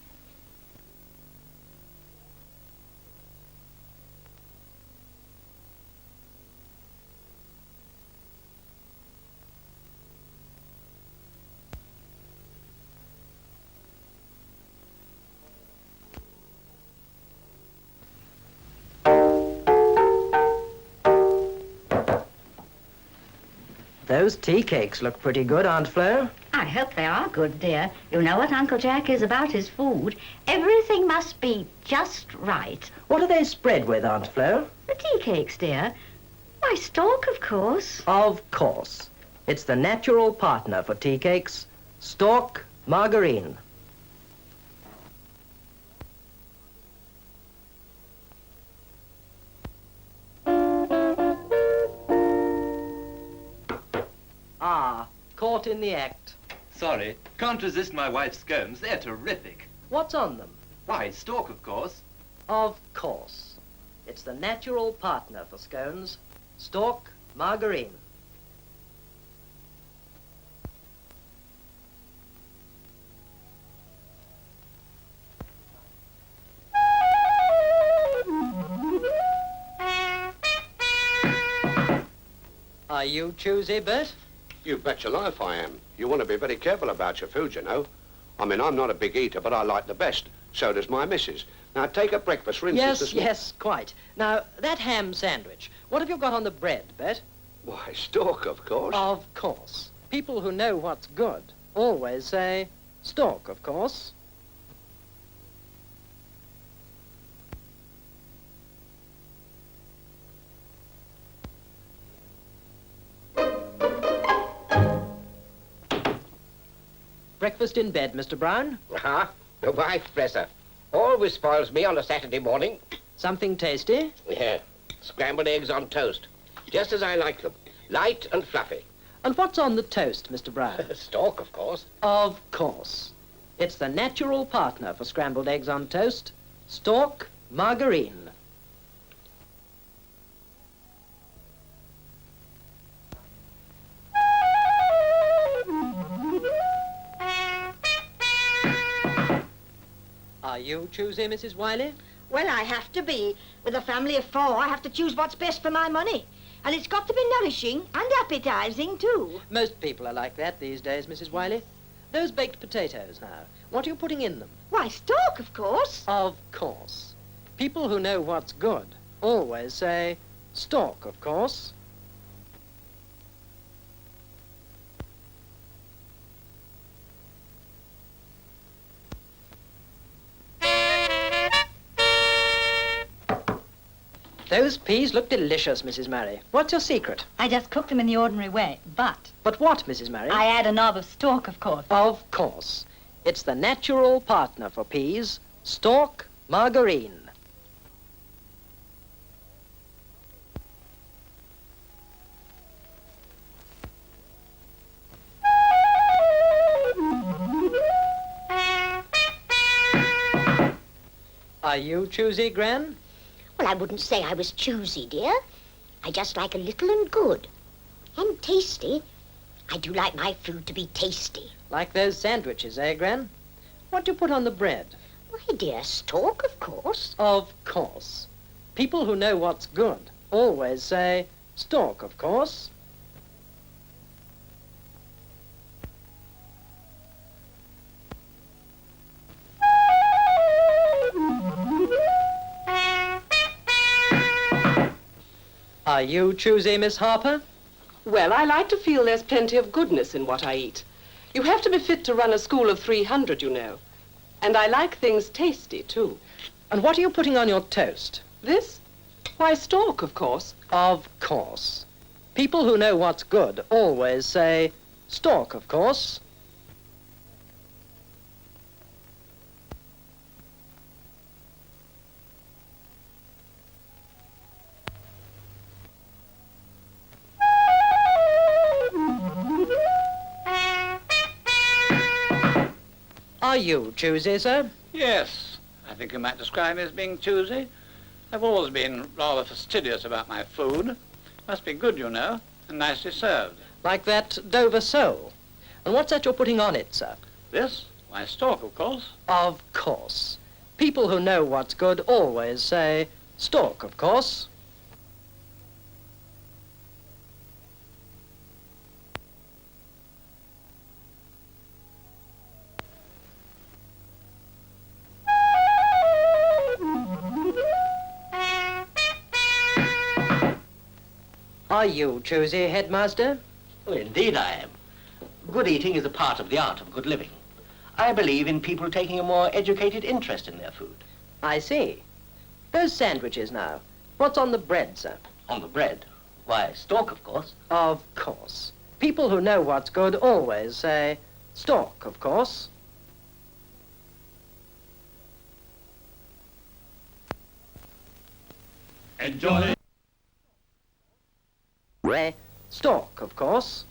Those tea cakes look pretty good, Aunt Flo. I hope they are good, dear. You know what Uncle Jack is about his food. Everything must be just right. What are they spread with, Aunt Flo? The tea cakes, dear. Why, Stork, of course. Of course. It's the natural partner for tea cakes, Stork margarine. Ah, caught in the act. Sorry, can't resist my wife's scones. They're terrific. What's on them? Why, Stork, of course. Of course. It's the natural partner for scones, Stork margarine. Are you choosy, Bert? You bet your life I am. You want to be very careful about your food, you know. I mean, I'm not a big eater, but I like the best. So does my missus. Now, take a breakfast, for instance. Yes, quite. Now, that ham sandwich, what have you got on the bread, Bet? Why, Stork, of course. Of course. People who know what's good always say, Stork, of course. Breakfast in bed, Mr. Brown? The wife, bless her. Always spoils me on a Saturday morning. Something tasty? Yeah. Scrambled eggs on toast. Just as I like them. Light and fluffy. And what's on the toast, Mr. Brown? Stork, of course. Of course. It's the natural partner for scrambled eggs on toast, Stork margarine. Are you choosy, Mrs. Wiley? Well, I have to be. With a family of 4, I have to choose what's best for my money. And it's got to be nourishing and appetizing, too. Most people are like that these days, Mrs. Wiley. Those baked potatoes now, what are you putting in them? Why, Stork, of course. Of course. People who know what's good always say, Stork, of course. Those peas look delicious, Mrs. Murray. What's your secret? I just cook them in the ordinary way, but... But what, Mrs. Murray? I add a knob of Stork, of course. Of course. It's the natural partner for peas, Stork margarine. Are you choosy, Gran? Well, I wouldn't say I was choosy, dear. I just like a little and good. And tasty. I do like my food to be tasty. Like those sandwiches, eh, Gran? What do you put on the bread? Why, dear, Stork, of course. Of course. People who know what's good always say, Stork, of course. Are you choosy, Miss Harper? Well, I like to feel there's plenty of goodness in what I eat. You have to be fit to run a school of 300, you know. And I like things tasty, too. And what are you putting on your toast? This? Why, stork, of course. Of course. People who know what's good always say, stork, of course. Are you choosy, sir? Yes, I think you might describe me as being choosy. I've always been rather fastidious about my food. Must be good, you know, and nicely served. Like that Dover sole. And what's that you're putting on it, sir? This? Why, stork, of course. Of course. People who know what's good always say, stork, of course. Are you choosy, headmaster? Oh, indeed I am. Good eating is a part of the art of good living. I believe in people taking a more educated interest in their food. I see. Those sandwiches now. What's on the bread, sir? On the bread? Why, stork, of course. Of course. People who know what's good always say, stork, of course. Enjoy. Stork, of course.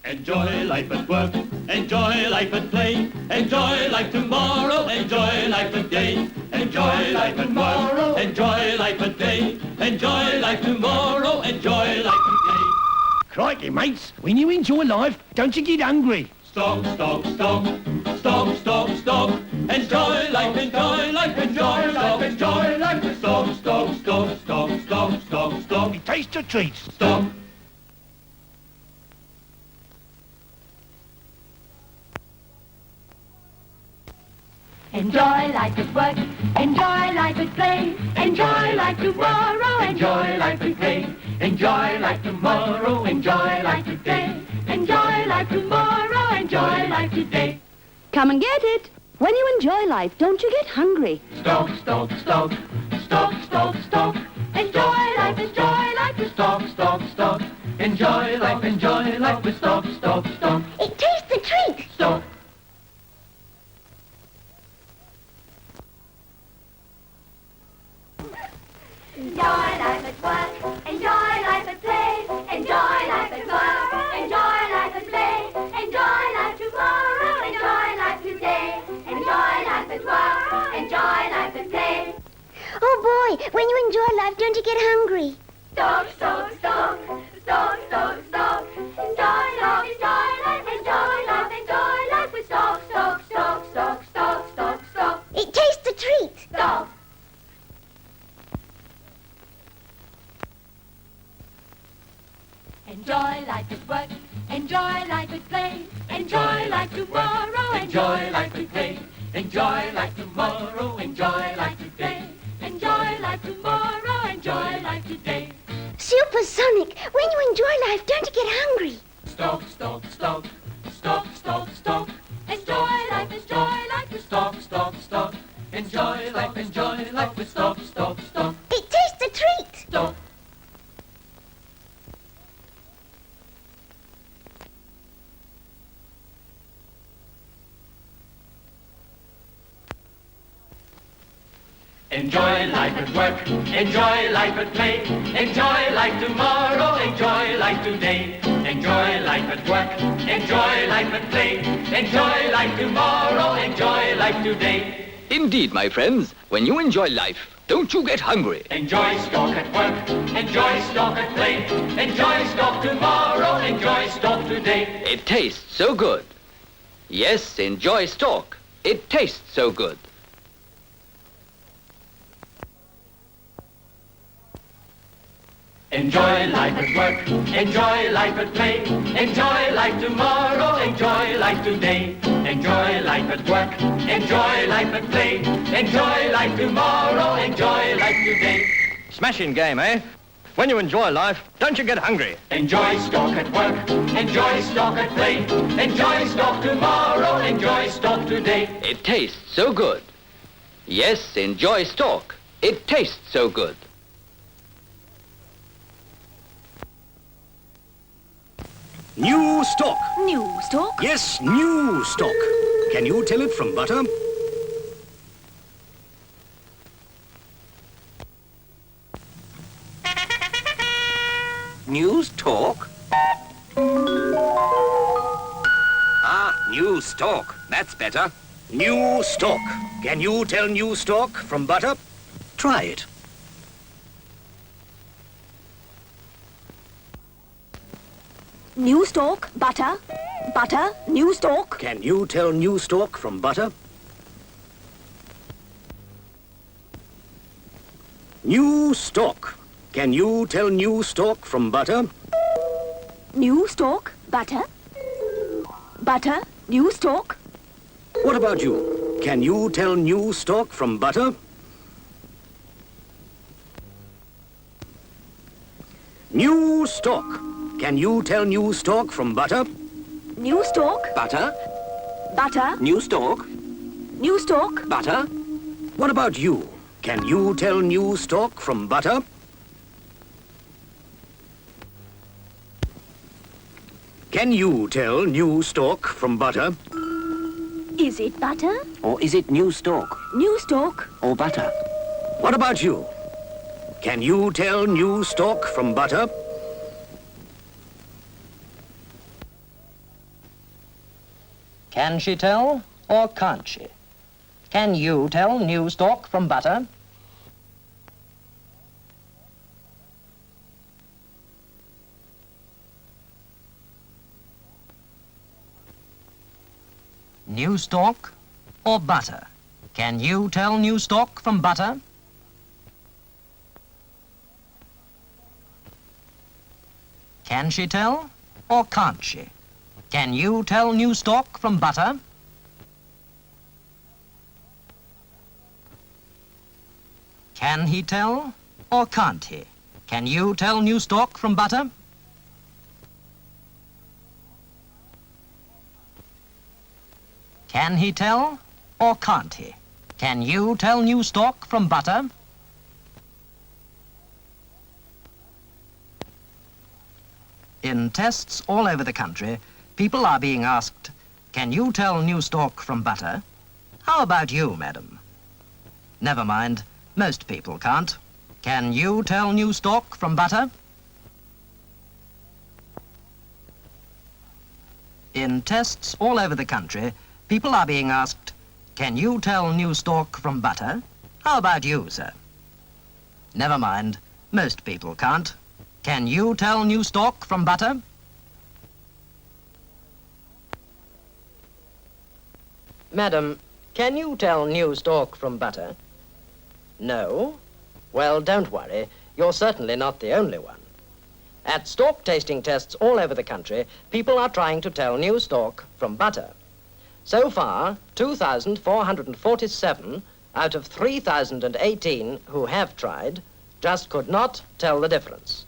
Enjoy life at work, enjoy life at play, enjoy life tomorrow, enjoy life today, enjoy life tomorrow, enjoy life today, enjoy life tomorrow, enjoy life today. Crikey, mates, when you enjoy life, don't you get hungry? Stop, stop, stop, stop, stop, stop, enjoy life, enjoy life, enjoy life, enjoy life, stop, stop, stop, stop, stop, stop, stop. It tastes the treats. Stop. Enjoy life at work, enjoy life at play, enjoy life tomorrow, enjoy life today, enjoy life tomorrow, enjoy life today, enjoy life tomorrow, enjoy life today. Come and get it. When you enjoy life, don't you get hungry? Stop, stop, stop, stop, stop, stop, enjoy life, stop, stop, stop, enjoy life, stop, stop, stop. It tastes the treat. Stop. Enjoy life at work, enjoy life at play, enjoy life at work, enjoy life at play, enjoy life tomorrow, enjoy life today, enjoy life at work, enjoy life at play. Oh boy, when you enjoy life, don't you get hungry? Stop, stop, stop, stop, stop, stop, enjoy life, enjoy life, enjoy life, with stop, stop, stop, stop, stop, stop, stop. It tastes the treat. Stop. Enjoy life at work, enjoy life at play, enjoy life tomorrow, enjoy life today, enjoy life tomorrow, enjoy life today, enjoy life tomorrow, enjoy life today. Supersonic, when you enjoy life, don't you get hungry? Stop, stop, stop, stop, stop, stop, Enjoy life, with stop, stop, stop, enjoy life, with stop, stop, stop. It tastes the treat. Stop. Enjoy life at work, enjoy life at play, enjoy life tomorrow, enjoy life today, enjoy life at work, enjoy life at play, enjoy life tomorrow, enjoy life today. Indeed, my friends, when you enjoy life, don't you get hungry. Enjoy stock at work, enjoy stock at play, enjoy stock tomorrow, enjoy stock today. It tastes so good. Yes, enjoy stork. It tastes so good. Enjoy life at work, enjoy life at play, enjoy life tomorrow, enjoy life today. Enjoy life at work, enjoy life at play, enjoy life tomorrow, enjoy life today. Smashing game, eh? When you enjoy life, don't you get hungry? Enjoy stock at work, enjoy stock at play, enjoy stock tomorrow, enjoy stock today. It tastes so good. Yes, enjoy stock. It tastes so good. New stock. New stock? Yes, new stock. Can you tell it from butter? News talk? New stock. That's better. New stock. Can you tell new stock from butter? Try it. New stock, butter, butter, new stock. Can you tell new stock from butter? New stock. Can you tell new stock from butter? New stock, butter, butter, new stock. What about you? Can you tell new stock from butter? New stock. Can you tell new stock from butter? New stock, Butter? butter, New stock? new stock. Butter? What about you? Can you tell new stock from butter? Can you tell new stock from butter? Is it butter? Or is it new stock? New stock. Or butter? What about you? Can you tell new stock from butter? Can she tell or can't she? Can you tell new stock from butter? New stock or butter? Can you tell new stock from butter? Can she tell or can't she? Can you tell new stock from butter? Can he tell or can't he? Can you tell new stock from butter? Can he tell or can't he? Can you tell new stock from butter? In tests all over the country, people are being asked, can you tell new stock from butter? How about you, madam? Never mind, most people can't. Can you tell new stock from butter? In tests all over the country, people are being asked, can you tell new stock from butter? How about you, sir? Never mind, most people can't. Can you tell new stock from butter? Madam, can you tell new stock from butter? No? Well, don't worry. You're certainly not the only one. At stock tasting tests all over the country, people are trying to tell new stock from butter. So far, 2,447 out of 3,018 who have tried just could not tell the difference.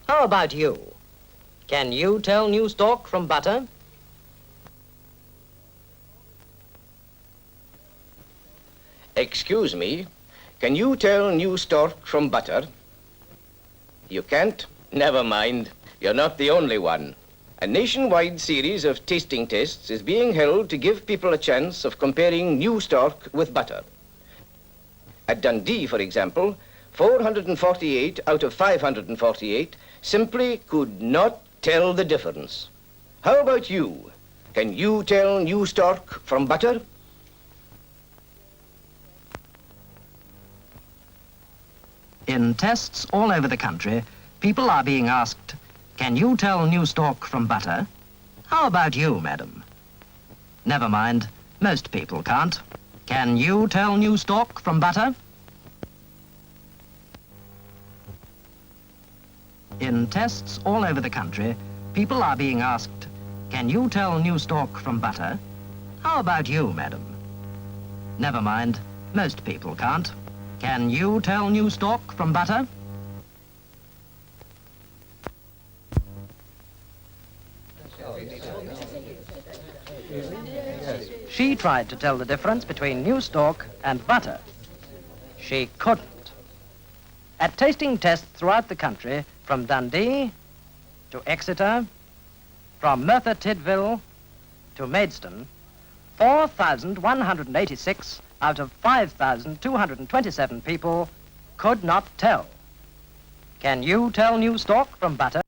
How about you? Can you tell new stock from butter? Excuse me, can you tell new stock from butter? You can't? Never mind. You're not the only one. A nationwide series of tasting tests is being held to give people a chance of comparing new stock with butter. At Dundee, for example, 448 out of 548 simply could not tell the difference. How about you? Can you tell new stock from butter? In tests all over the country, people are being asked, can you tell new stock from butter? How about you, madam? Never mind, most people can't. Can you tell new stock from butter? In tests all over the country, people are being asked, can you tell new stock from butter? How about you, madam? Never mind, most people can't. Can you tell new stock from butter? She tried to tell the difference between new stock and butter. She couldn't. At tasting tests throughout the country, from Dundee to Exeter, from Merthyr Tydfil to Maidstone, 4,186 out of 5,227 people could not tell. Can you tell new stock from butter?